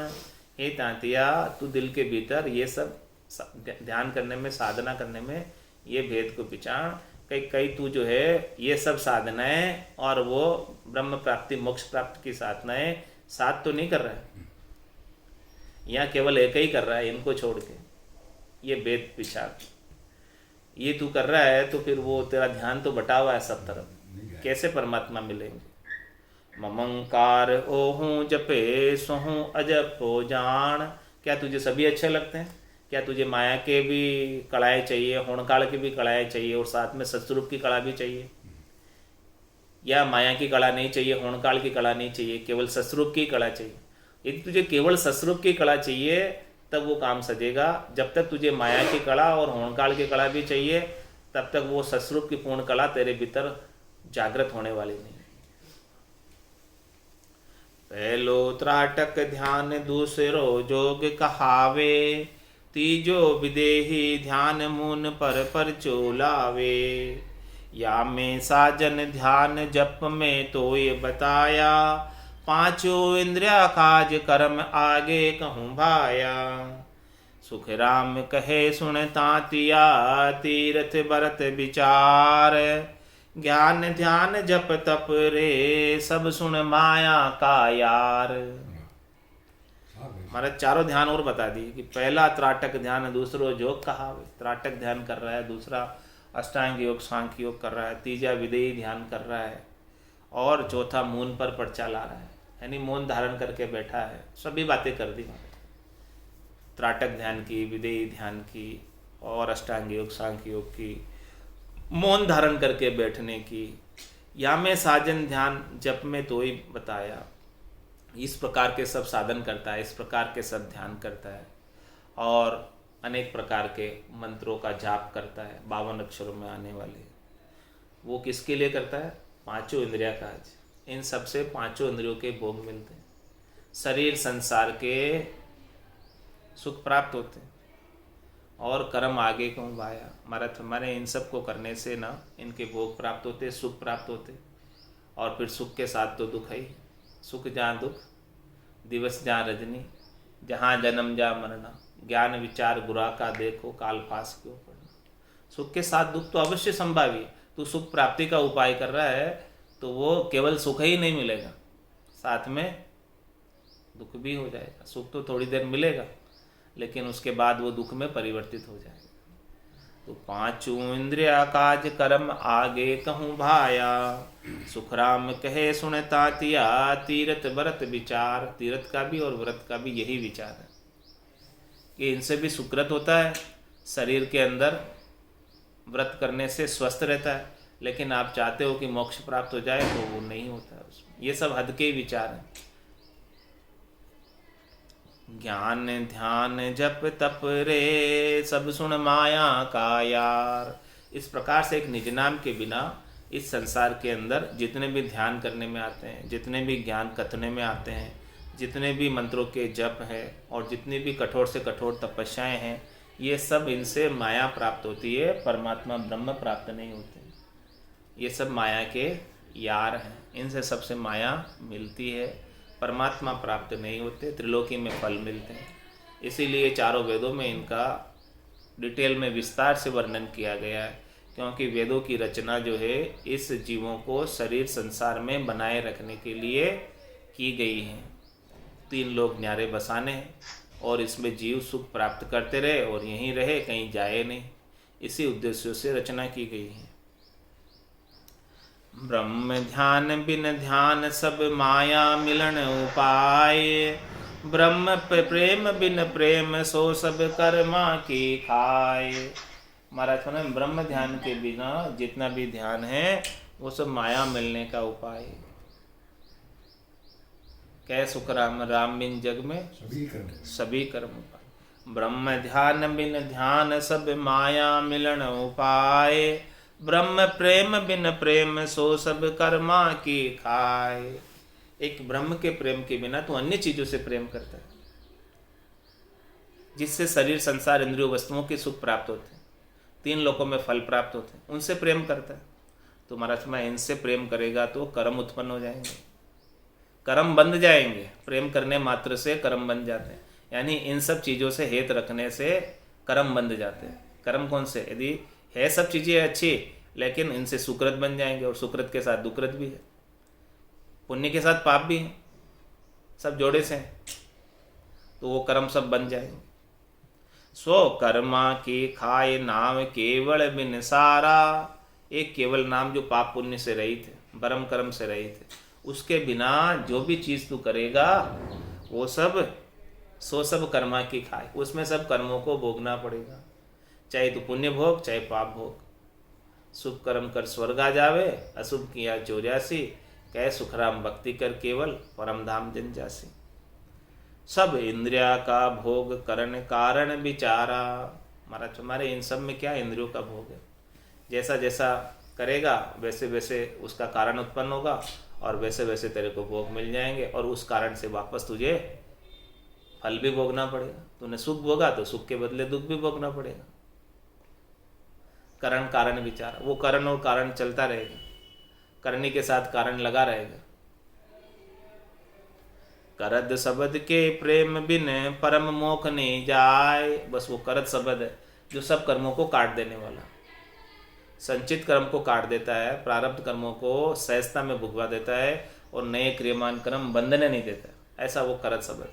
हे तांतिया, तू दिल के भीतर ये सब ध्यान करने में, साधना करने में ये भेद को पिछाण। कई तू जो है ये सब साधनाएं और वो ब्रह्म प्राप्ति मोक्ष प्राप्ति की साधनाएं साथ तो नहीं कर रहा है, यहाँ केवल एक ही कर रहा है, इनको छोड़ के ये भेद पिछाण ये तू कर रहा है, तो फिर वो तेरा ध्यान तो बटा हुआ है सब तरफ, कैसे परमात्मा मिलेंगे। ममंकार ओहू जपे सोहू अजपो जान। क्या तुझे सभी अच्छे लगते हैं? क्या तुझे माया के भी कड़ाए चाहिए, होणकाल की भी कड़ाए चाहिए, और साथ में सत्स्वरूप की कड़ा भी चाहिए? या माया की कड़ा नहीं चाहिए, होणकाल की कड़ा नहीं चाहिए, केवल सत्स्वरूप की कड़ा चाहिए? यदि तुझे केवल सत्स्वरूप की कड़ा चाहिए तब वो काम सजेगा। जब तक तुझे माया की कड़ा और होणकाल की कड़ा भी चाहिए तब तक वो सत्स्वरूप की पूर्ण कला तेरे भीतर जागृत होने वाली नहीं। पहलो त्राटक ध्यान दूसरो जोग कहावे, तीजो विदेही ध्यान मून पर चोलावे। या में साजन ध्यान जप में तो ये बताया, पांचों इंद्रिया काज कर्म आगे कहूँ भाया। सुख राम कहे सुन तांतिया, तीर्थ बरत विचार। ज्ञान ध्यान जप तप रे, सब सुन माया का यार। हमारे चारों ध्यान और बता दिए कि पहला त्राटक ध्यान, दूसरो जोग कहावे, त्राटक ध्यान कर रहा है, दूसरा अष्टांग योग सांख्य योग कर रहा है, तीजा विदेही ध्यान कर रहा है, और चौथा मौन पर पर्चा ला रहा है, यानी मौन धारण करके बैठा है। सभी बातें कर दी, त्राटक ध्यान की, विदेही ध्यान की, और अष्टांग योग सांख्य योग की, मौन धारण करके बैठने की। या में साजन ध्यान जप में तो ही बताया। इस प्रकार के सब साधन करता है, इस प्रकार के सब ध्यान करता है, और अनेक प्रकार के मंत्रों का जाप करता है 52 अक्षरों में आने वाले। वो किसके लिए करता है? पांचों इंद्रिया काज। इन सब से पांचों इंद्रियों के भोग मिलते हैं, शरीर संसार के सुख प्राप्त होते हैं, और कर्म आगे कहूँ भाया। हमारे इन सब को करने से ना इनके भोग प्राप्त होते, सुख प्राप्त होते, और फिर सुख के साथ तो दुख है ही। सुख जहाँ दुख, दिवस जहाँ रजनी, जहाँ जन्म जहाँ मरना, ज्ञान विचार बुरा का देखो, काल फास क्यों पड़ना। सुख के साथ दुख तो अवश्य संभावी है। तू सुख प्राप्ति का उपाय कर रहा है तो वो केवल सुख ही नहीं मिलेगा, साथ में दुख भी हो जाएगा। सुख तो थोड़ी देर मिलेगा, लेकिन उसके बाद वो दुख में परिवर्तित हो जाएगा। तो पांचों इंद्रिया काज कर्म आगे कहूँ भाया। सुखराम कहे सुन तांतिया, तीर्थ व्रत विचार। तीर्थ का भी और व्रत का भी यही विचार है कि इनसे भी सुकृत होता है, शरीर के अंदर व्रत करने से स्वस्थ रहता है, लेकिन आप चाहते हो कि मोक्ष प्राप्त हो जाए तो वो नहीं होता है उसमें। ये सब हद के ही विचार हैं। ज्ञान ध्यान जप तप रे, सब सुन माया का यार। इस प्रकार से एक निज नाम के बिना इस संसार के अंदर जितने भी ध्यान करने में आते हैं, जितने भी ज्ञान कथने में आते हैं, जितने भी मंत्रों के जप है, और जितनी भी कठोर से कठोर तपस्याएं हैं, ये सब इनसे माया प्राप्त होती है, परमात्मा ब्रह्म प्राप्त नहीं होते। ये सब माया के यार हैं, इनसे सबसे माया मिलती है, परमात्मा प्राप्त नहीं होते, त्रिलोकी में फल मिलते हैं। इसीलिए चारों वेदों में इनका डिटेल में विस्तार से वर्णन किया गया है, क्योंकि वेदों की रचना जो है इस जीवों को शरीर संसार में बनाए रखने के लिए की गई है। 3 लोग न्यारे बसाने हैं और इसमें जीव सुख प्राप्त करते रहे और यहीं रहे, कहीं जाए नहीं। इसी उद्देश्यों से रचना की गई है। ब्रह्म ध्यान बिन ध्यान सब माया मिलन उपाय, ब्रह्म प्रेम बिन प्रेम सो सब कर्मा की खाए। महाराज कहना ब्रह्म ध्यान के बिना जितना भी ध्यान है वो सब माया मिलने का उपाय है। कै सुख राम राम बिन जग में सभी कर्म उपाय। ब्रह्म ध्यान बिन ध्यान सब माया मिलन उपाय, ब्रह्म प्रेम बिन प्रेम सो सब कर्मा की खाए। एक ब्रह्म के प्रेम के बिना तो अन्य चीजों से प्रेम करता है जिससे शरीर संसार इंद्रियों वस्तुओं के सुख प्राप्त होते हैं, 3 लोकों में फल प्राप्त होते हैं, उनसे प्रेम करता है। तो महाराज मैं इनसे प्रेम करेगा तो कर्म उत्पन्न हो जाएंगे, कर्म बंध जाएंगे। प्रेम करने मात्र से कर्म बन जाते हैं, यानी इन सब चीज़ों से हेत रखने से कर्म बंध जाते हैं। कर्म कौन से? यदि है सब चीज़ें अच्छी लेकिन इनसे सुकृत बन जाएंगे, और सुकृत के साथ दुकृत भी है, पुण्य के साथ पाप भी है, सब जोड़े से हैं, तो वो कर्म सब बन जाएंगे। सो कर्मा की खाए नाम केवल बिन सारा। एक केवल नाम जो पाप पुण्य से रहित है, ब्रह्म कर्म से रहित है, उसके बिना जो भी चीज़ तू करेगा वो सब सो सब कर्मा की खाए, उसमें सब कर्मों को भोगना पड़ेगा, चाहे तू पुण्य भोग चाहे पाप भोग। शुभ कर्म कर स्वर्ग आ जावे, अशुभ किया 84, कह सुखराम भक्ति कर केवल परम धाम जन जासी। सब इंद्रिया का भोग करण कारण विचारा। महाराज हमारे इन सब में क्या इंद्रियों का भोग है, जैसा जैसा करेगा वैसे वैसे उसका कारण उत्पन्न होगा और वैसे वैसे तेरे को भोग मिल जाएंगे, और उस कारण से वापस तुझे फल भी भोगना पड़ेगा। तूने सुख भोगा तो सुख के बदले दुख भी भोगना पड़ेगा। करण कारण विचार, वो करण और कारण चलता रहेगा, करनी के साथ कारण लगा रहेगा। करद शब्द के प्रेम बिन परम मोख नहीं जाए। बस वो करद शब्द है जो सब कर्मों को काट देने वाला, संचित कर्म को काट देता है, प्रारब्ध कर्मों को सहजता में भुगवा देता है और नए क्रियमान कर्म बंधने नहीं देता। ऐसा वो करद शब्द,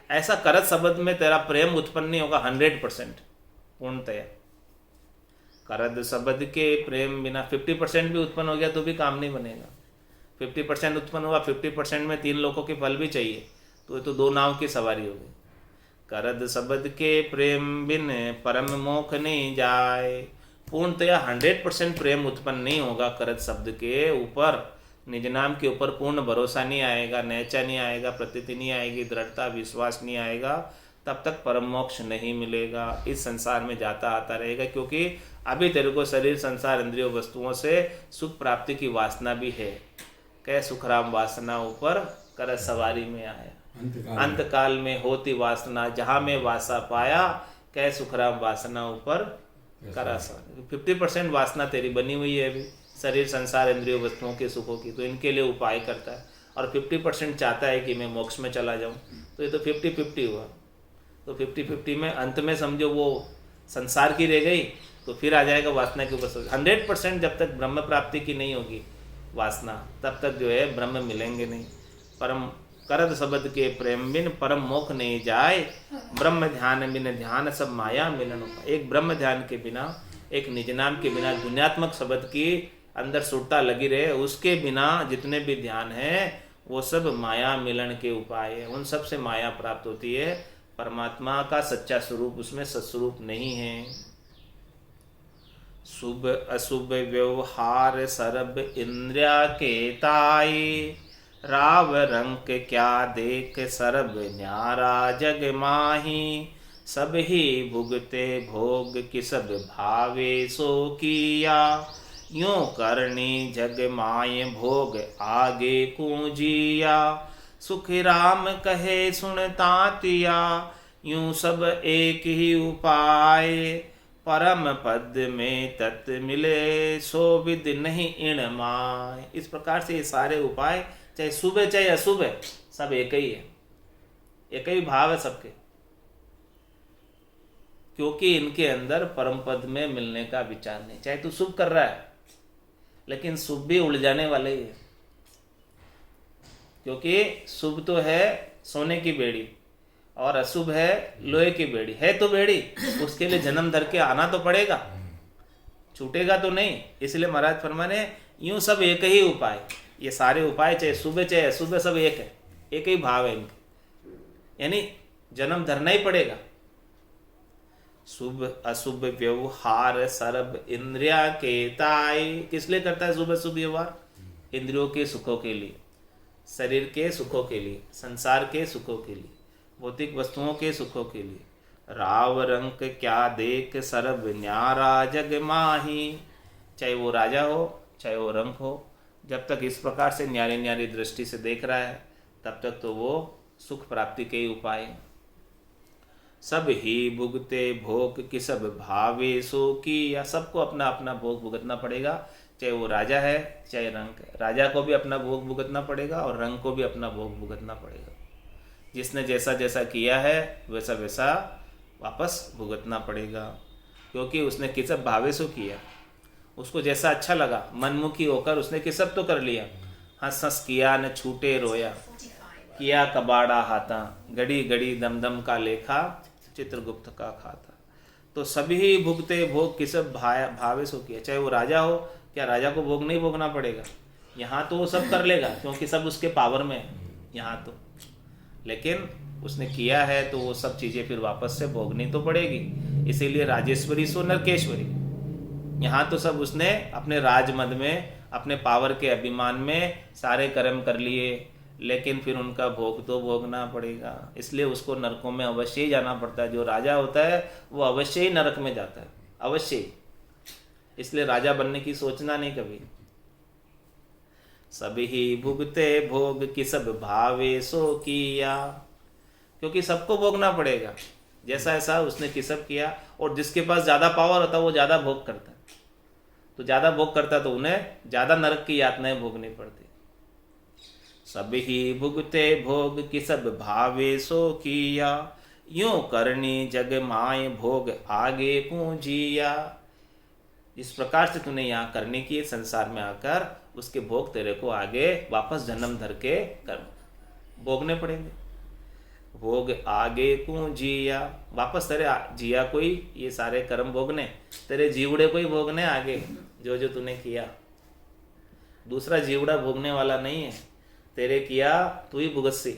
ऐसा करद शब्द में तेरा प्रेम उत्पन्न नहीं होगा 100% पूर्णतया। करद शब्द के प्रेम बिना 50% भी उत्पन्न हो गया तो भी काम नहीं बनेगा। 50% उत्पन्न हुआ, 50% में 3 लोगों के फल भी चाहिए, तो ये तो 2 नाव की सवारी हो गई। करद शब्द के प्रेम बिन परम मोख नहीं जाए। पूर्णतया 100% प्रेम उत्पन्न नहीं होगा करद शब्द के ऊपर, निज नाम के ऊपर पूर्ण भरोसा नहीं आएगा, नैचा नहीं आएगा, प्रतीति नहीं आएगी, दृढ़ता विश्वास नहीं आएगा, तब तक परम मोक्ष नहीं मिलेगा। इस संसार में जाता आता रहेगा, क्योंकि अभी तेरे को शरीर संसार इंद्रियों वस्तुओं से सुख प्राप्ति की वासना भी है। कह सुखराम वासना ऊपर कर सवारी में आया, अंत काल में होती वासना जहाँ में वासा पाया, कह सुखराम वासना ऊपर करा सवारी। 50% वासना तेरी बनी हुई है अभी शरीर संसार इंद्रियों वस्तुओं के सुखों की, तो इनके लिए उपाय करता है, और 50% चाहता है कि मैं मोक्ष में चला जाऊं, तो ये तो 50-50 हुआ। तो 50-50 में अंत में समझो वो संसार की रह गई, तो फिर आ जाएगा वासना के ऊपर। 100% जब तक ब्रह्म प्राप्ति की नहीं होगी वासना, तब तक जो है ब्रह्म मिलेंगे नहीं। परम करद शब्द के प्रेम बिन परम मोख नहीं जाए, ब्रह्म ध्यान बिन ध्यान सब माया मिलन। एक ब्रह्म ध्यान के बिना, एक निज नाम के बिना, दुनियात्मक शब्द की अंदर सुरता लगी रहे, उसके बिना जितने भी ध्यान है वो सब माया मिलन के उपाय है। उन सब से माया प्राप्त होती है, परमात्मा का सच्चा स्वरूप उसमें सत्स्वरूप नहीं है। शुभ अशुभ व्यवहार सर्व इंद्रिया के ताई, राव रंक क्या देख सर्व न्यारा जग माही। सब ही भुगते भोग कि सब भावे सो किया, यूं करनी जग माय भोग आगे कूजिया। सुख राम कहे सुनता तिया, यूं सब एक ही उपाय। परम पद में तत् मिले सो विद नहीं इण माय। इस प्रकार से ये सारे उपाय, चाहे शुभ है चाहे अशुभ है, सब एक ही है, एक ही भाव है सबके। क्योंकि इनके अंदर परम पद में मिलने का विचार नहीं। चाहे तू शुभ कर रहा है, लेकिन शुभ भी उड़ जाने वाले ही है, क्योंकि शुभ तो है सोने की बेड़ी और अशुभ है लोहे की बेड़ी। है तो बेड़ी, उसके लिए जन्म धर के आना तो पड़ेगा, छूटेगा तो नहीं। इसलिए महाराज फरमाने यूं सब एक ही उपाय, ये सारे उपाय चाहे शुभ चाहे अशुभ सब एक है, एक ही भाव है इनके, यानी जन्म धरना ही पड़ेगा। शुभ अशुभ व्यवहार सर्व इंद्रिया के ताय, किस लिए करता है शुभ अशुभ व्यवहार? इंद्रियों के सुखों के लिए, शरीर के सुखों के लिए, संसार के सुखों के लिए, भौतिक वस्तुओं के सुखों के लिए। राव रंक क्या देख सर्व न्यारा जग माही, चाहे वो राजा हो चाहे वो रंक हो, जब तक इस प्रकार से न्यारी न्यारी दृष्टि से देख रहा है तब तक तो वो सुख प्राप्ति के ही उपाय। सब ही भुगते भोग कि सब भावे सो की, या सबको अपना अपना भोग भुगतना पड़ेगा, चाहे वो राजा है चाहे रंक है। राजा को भी अपना भोग भुगतना पड़ेगा और रंक को भी अपना भोग भुगतना पड़ेगा। जिसने जैसा जैसा किया है वैसा वैसा वापस भुगतना पड़ेगा, क्योंकि उसने किसब भावे सो किया। उसको जैसा अच्छा लगा मनमुखी होकर उसने किसब तो कर लिया, हंस हंस किया न छूटे रोया, किया कबाड़ा हाथा, गड़ी गड़ी दम दम का लेखा, चित्रगुप्त का खाता। तो सभी भुगते भोग किसब भावे सो किया। चाहे वो राजा हो, क्या राजा को भोग नहीं भोगना पड़ेगा? यहाँ तो वो सब कर लेगा क्योंकि सब उसके पावर में है यहाँ तो, लेकिन उसने किया है तो वो सब चीज़ें फिर वापस से भोगनी तो पड़ेगी। इसीलिए राजेश्वरी सो नरकेश्वरी, यहाँ तो सब उसने अपने राजमद में अपने पावर के अभिमान में सारे कर्म कर लिए, लेकिन फिर उनका भोग तो भोगना पड़ेगा। इसलिए उसको नरकों में अवश्य ही जाना पड़ता है। जो राजा होता है वो अवश्य ही नरक में जाता है, अवश्य ही। इसलिए राजा बनने की सोचना नहीं कभी। सभी भुगते भोग कि सब भावे सो किया, क्योंकि सबको भोगना पड़ेगा। जैसा ऐसा उसने किसब किया, और जिसके पास ज़्यादा पावर होता है वो ज़्यादा भोग करता है, तो ज़्यादा भोग करता है तो उन्हें ज़्यादा नरक की यातनाएं भोगनी पड़ती। सभी भुगते भोग कि सब भावे सो किया, यूं करनी जग माय भोग आगे पूंजिया। इस प्रकार से तूने यहाँ करने की संसार में आकर उसके भोग तेरे को आगे वापस जन्म धर के कर भोगने पड़ेंगे। भोग आगे क्यों जिया, वापस तेरे जिया कोई ये सारे कर्म भोगने, तेरे जीवड़े को ही भोगने आगे जो जो तूने किया। दूसरा जीवड़ा भोगने वाला नहीं है, तेरे किया तू ही भुगतसी।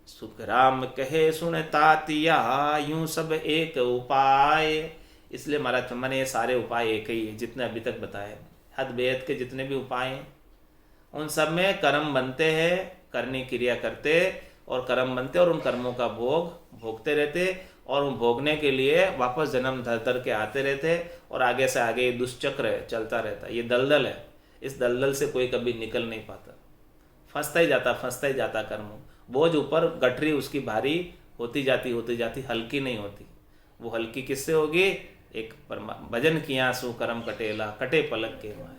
सुखराम कहे सुन तातिया यूं सब एक उपाय। इसलिए महाराज मैंने ये सारे उपाय एक ही है जितने अभी तक बताए। हद बेहद के जितने भी उपाय हैं उन सब में कर्म बनते हैं, करनी क्रिया करते और कर्म बनते और उन कर्मों का भोग भोगते रहते और उन भोगने के लिए वापस जन्म धर धर के आते रहते और आगे से आगे दुष्चक्र चलता रहता। ये दलदल है, इस दलदल से कोई कभी निकल नहीं पाता, फंसता ही जाता कर्म। बोझ ऊपर गठरी उसकी भारी होती जाती हल्की नहीं होती। वो हल्की किससे होगी? एक भजन किया सु करम कटेला कटे पलक के माए,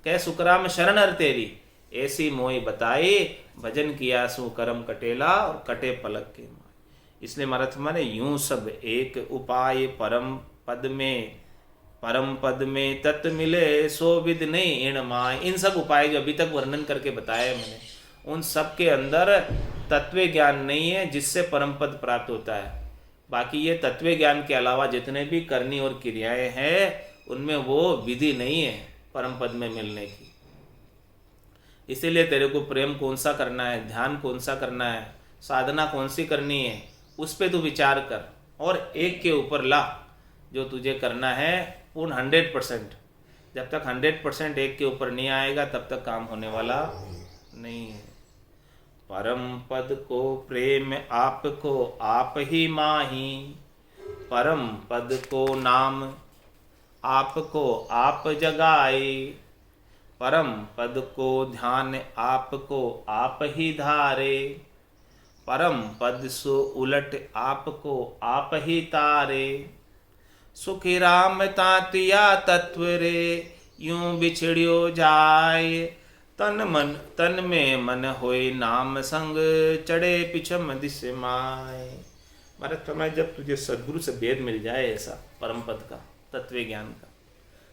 कह सुकराम शरण हर तेरी ऐसी मोई बताई, भजन किया सु करम कटेला और कटे पलक के माए। इसलिए महाराज माने यूं सब एक उपाय परम पद में तत् मिले सो विद नहीं इण माय। इन सब उपाय जो अभी तक वर्णन करके बताया मैंने, उन सब के अंदर तत्व ज्ञान नहीं है जिससे परम पद प्राप्त होता है। बाकी ये तत्व ज्ञान के अलावा जितने भी करनी और क्रियाएं हैं उनमें वो विधि नहीं है परम पद में मिलने की। इसीलिए तेरे को प्रेम कौन सा करना है, ध्यान कौन सा करना है, साधना कौन सी करनी है, उस पे तू विचार कर और एक के ऊपर ला जो तुझे करना है पूर्ण 100%। जब तक 100% एक के ऊपर नहीं आएगा तब तक काम होने वाला नहीं है। परम पद को प्रेम आपको आप ही माही, परम पद को नाम आपको आप जगाए, परम पद को ध्यान आपको आप ही धारे, परम पद सो उलट आपको आप ही तारे। सुखी राम तातिया तत्व रे यूं बिछड़ियो जाए, तन में मन होए नाम संग चढ़े पिछम दिस माय। महाराज फरमाए जब तुझे सदगुरु से भेद मिल जाए ऐसा परम पद का, तत्व ज्ञान का,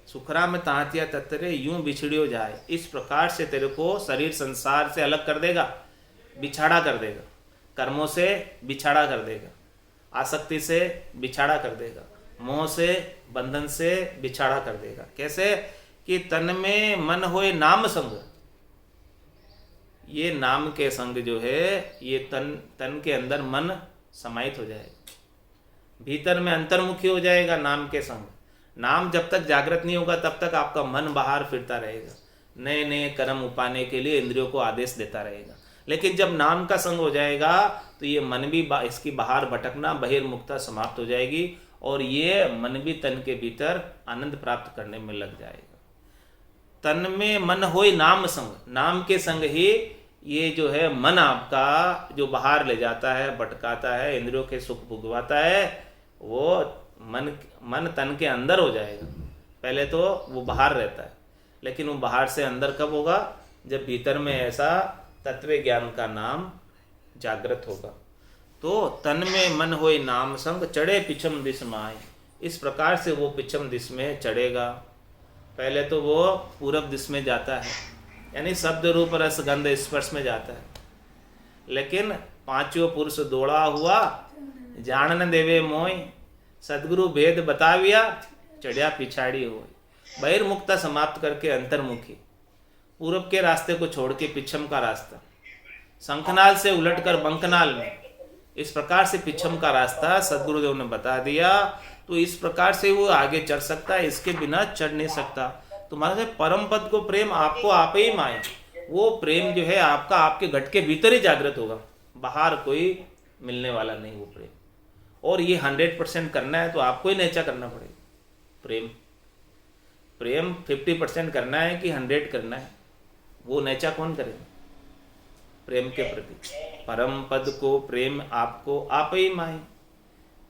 सुखराम तांतिया तत्रे यूं बिछड़ियो जाए, इस प्रकार से तेरे को शरीर संसार से अलग कर देगा, बिछाड़ा कर देगा, कर्मों से बिछाड़ा कर देगा, आसक्ति से बिछाड़ा कर देगा, मोह से बंधन से बिछाड़ा कर देगा। कैसे कि तन में मन होए नाम संग, ये नाम के संग जो है ये तन के अंदर मन समाहित हो जाएगा, भीतर में अंतर्मुखी हो जाएगा नाम के संग। नाम जब तक जागृत नहीं होगा तब तक आपका मन बाहर फिरता रहेगा, नए नए कर्म उपाने के लिए इंद्रियों को आदेश देता रहेगा। लेकिन जब नाम का संग हो जाएगा तो ये मन भी इसकी बाहर भटकना बहिर्मुखता समाप्त हो जाएगी और ये मन भी तन के भीतर आनंद प्राप्त करने में लग जाएगा। तन में मन होए नाम संग, नाम के संग ही ये जो है मन आपका जो बाहर ले जाता है, भटकाता है, इंद्रियों के सुख भुगवाता है, वो मन तन के अंदर हो जाएगा। पहले तो वो बाहर रहता है, लेकिन वो बाहर से अंदर कब होगा? जब भीतर में ऐसा तत्व ज्ञान का नाम जागृत होगा। तो तन में मन होए नाम संग, चढ़े पिछम दिश माय, इस प्रकार से वो पिछम दिश में चढ़ेगा। पहले तो वो पूरब दिश में जाता है, यानी शब्द रूप रस गंध स्पर्श में जाता है, लेकिन पांचों पुरुष दौड़ा हुआ जान देवे मोय, सदगुरु भेद बताविया चढ़िया पिछाड़ी हो। बहिर्मुखता समाप्त करके अंतर्मुखी, पूरब के रास्ते को छोड़ के पिछम का रास्ता, शंखनाल से उलटकर बंकनाल में, इस प्रकार से पिछम का रास्ता सदगुरुदेव ने बता दिया। तो इस प्रकार से वो आगे चढ़ सकता है, इसके बिना चढ़ नहीं सकता। तो महाराज परम पद को प्रेम आपको आप ही माए, वो प्रेम जो है आपका आपके घट के भीतर ही जागृत होगा, बाहर कोई मिलने वाला नहीं वो प्रेम। और ये 100% करना है तो आपको ही नेचा करना पड़ेगा। प्रेम 50% करना है कि 100 करना है, वो नेचा कौन करेगा प्रेम के प्रति? परम पद को प्रेम आपको आप ही माए,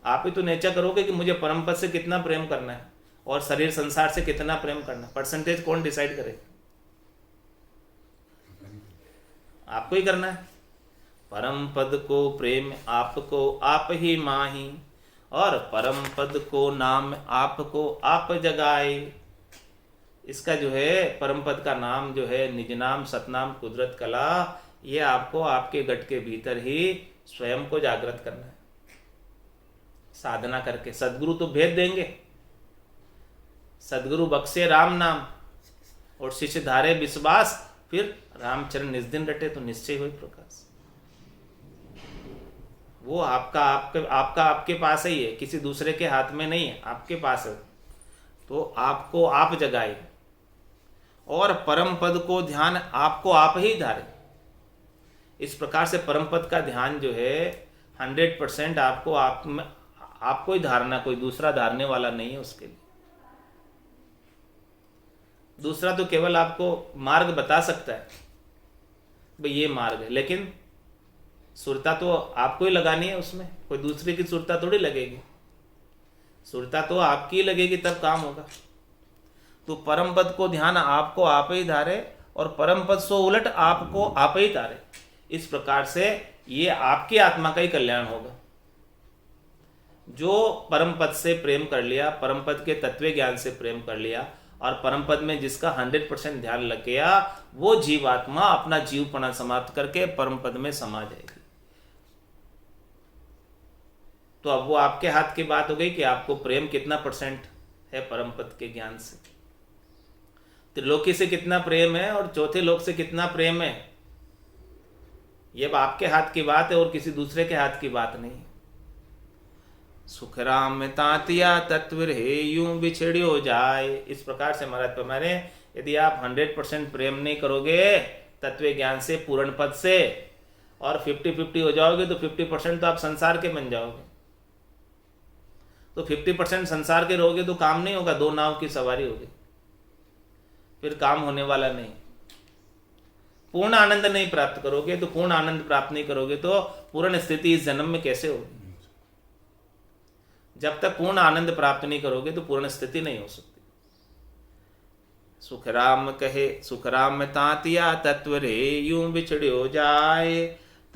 आप ही तो नेचा करोगे कि मुझे परम पद से कितना प्रेम करना है और शरीर संसार से कितना प्रेम करना है। परसेंटेज कौन डिसाइड करेगा? आपको ही करना है। परम पद को प्रेम आपको आप ही माही, और परम पद को नाम आपको आप जगाए। इसका जो है परम पद का नाम जो है निज नाम सतनाम कुदरत कला, ये आपको आपके गट के भीतर ही स्वयं को जागृत करना है साधना करके। सदगुरु तो भेद देंगे, सदगुरु बख्शे राम नाम और शिष्य धारे विश्वास, फिर रामचरण निज दिन रटे तो निश्चय हुई प्रकाश। वो आपका आपके पास ही है, किसी दूसरे के हाथ में नहीं है, आपके पास है। तो आपको आप जगाए और परम पद को ध्यान आपको आप ही धारे। इस प्रकार से परम पद का ध्यान जो है 100% आपको ही धारना, कोई दूसरा धारने वाला नहीं है उसके लिए। दूसरा तो केवल आपको मार्ग बता सकता है, भाई ये मार्ग है, लेकिन सुरता तो आपको ही लगानी है उसमें, कोई दूसरे की सुरता थोड़ी लगेगी। सुरता तो आपकी लगेगी तब काम होगा। तो परम पद को ध्यान आपको आप ही धारे और परम पद सो उलट आपको आप ही धारे। इस प्रकार से ये आपकी आत्मा का ही कल्याण होगा। जो परम पद से प्रेम कर लिया, परम पद के तत्व ज्ञान से प्रेम कर लिया और परम पद में जिसका 100% ध्यान लग गया, वो जीवात्मा अपना जीवपना समाप्त करके परम पद में समा जाएगी। तो अब वो आपके हाथ की बात हो गई कि आपको प्रेम कितना % है परम पद के ज्ञान से, त्रिलोकी से कितना प्रेम है और चौथे लोक से कितना प्रेम है। ये आपके हाथ की बात है और किसी दूसरे के हाथ की बात नहीं। सुखराम तांतिया तत्व हे यूं बिछड़ियो जाए। इस प्रकार से महाराज फरमाने, यदि आप 100% प्रेम नहीं करोगे तत्व ज्ञान से, पूर्ण पद से, और 50-50 हो जाओगे तो 50% तो आप संसार के बन जाओगे। तो 50% संसार के रहोगे तो काम नहीं होगा, दो नाव की सवारी होगी, फिर काम होने वाला नहीं। पूर्ण आनंद नहीं प्राप्त करोगे तो पूर्ण आनंद प्राप्त नहीं करोगे तो पूर्ण स्थिति इस जन्म में कैसे होगी? जब तक पूर्ण आनंद प्राप्त नहीं करोगे तो पूर्ण स्थिति नहीं हो सकती। सुखराम कहे सुखराम तांतिया तत्व रे यूं बिछड़ियो जाए,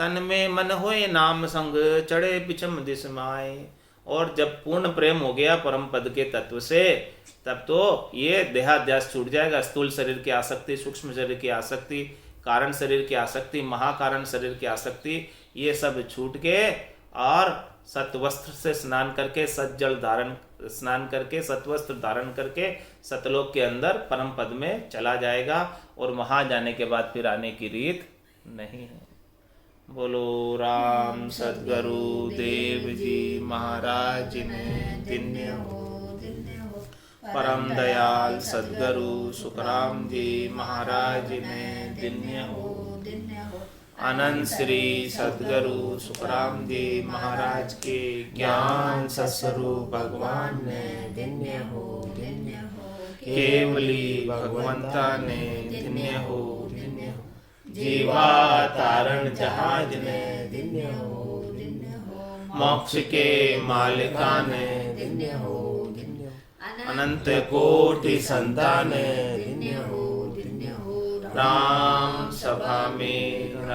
तन में मन होए नाम संग, चढ़े पिछम दिस माए। और जब पूर्ण प्रेम हो गया परम पद के तत्व से, तब तो ये देहाध्यास छूट जाएगा। स्थूल शरीर की आसक्ति, सूक्ष्म शरीर की आसक्ति, कारण शरीर की आसक्ति, महाकारण शरीर की आसक्ति, ये सब छूट के और सत्वस्त्र से स्नान करके, सज्जल धारण स्नान करके, सत्वस्त्र धारण करके सतलोक के अंदर परम पद में चला जाएगा। और वहां जाने के बाद फिर आने की रीत नहीं है। बोलो राम सद्गुरु देव जी महाराज ने धन्य हो। परम दयाल सद्गुरु सुखराम जी महाराज ने धन्य हो। अनंत श्री सद्गुरु सुखराम जी महाराज के ज्ञान सत्स्वरूप भगवान ने धन्य हो, धन्य हो। केवली भगवंता ने धन्य हो, धन्य हो। जीवा तारण जहाज ने धन्य हो, धन्य हो। मोक्ष के मालिका ने धन्य हो, धन्य हो। अनंत कोटि संतान ने धन्य हो, धन्य हो। राम सभा में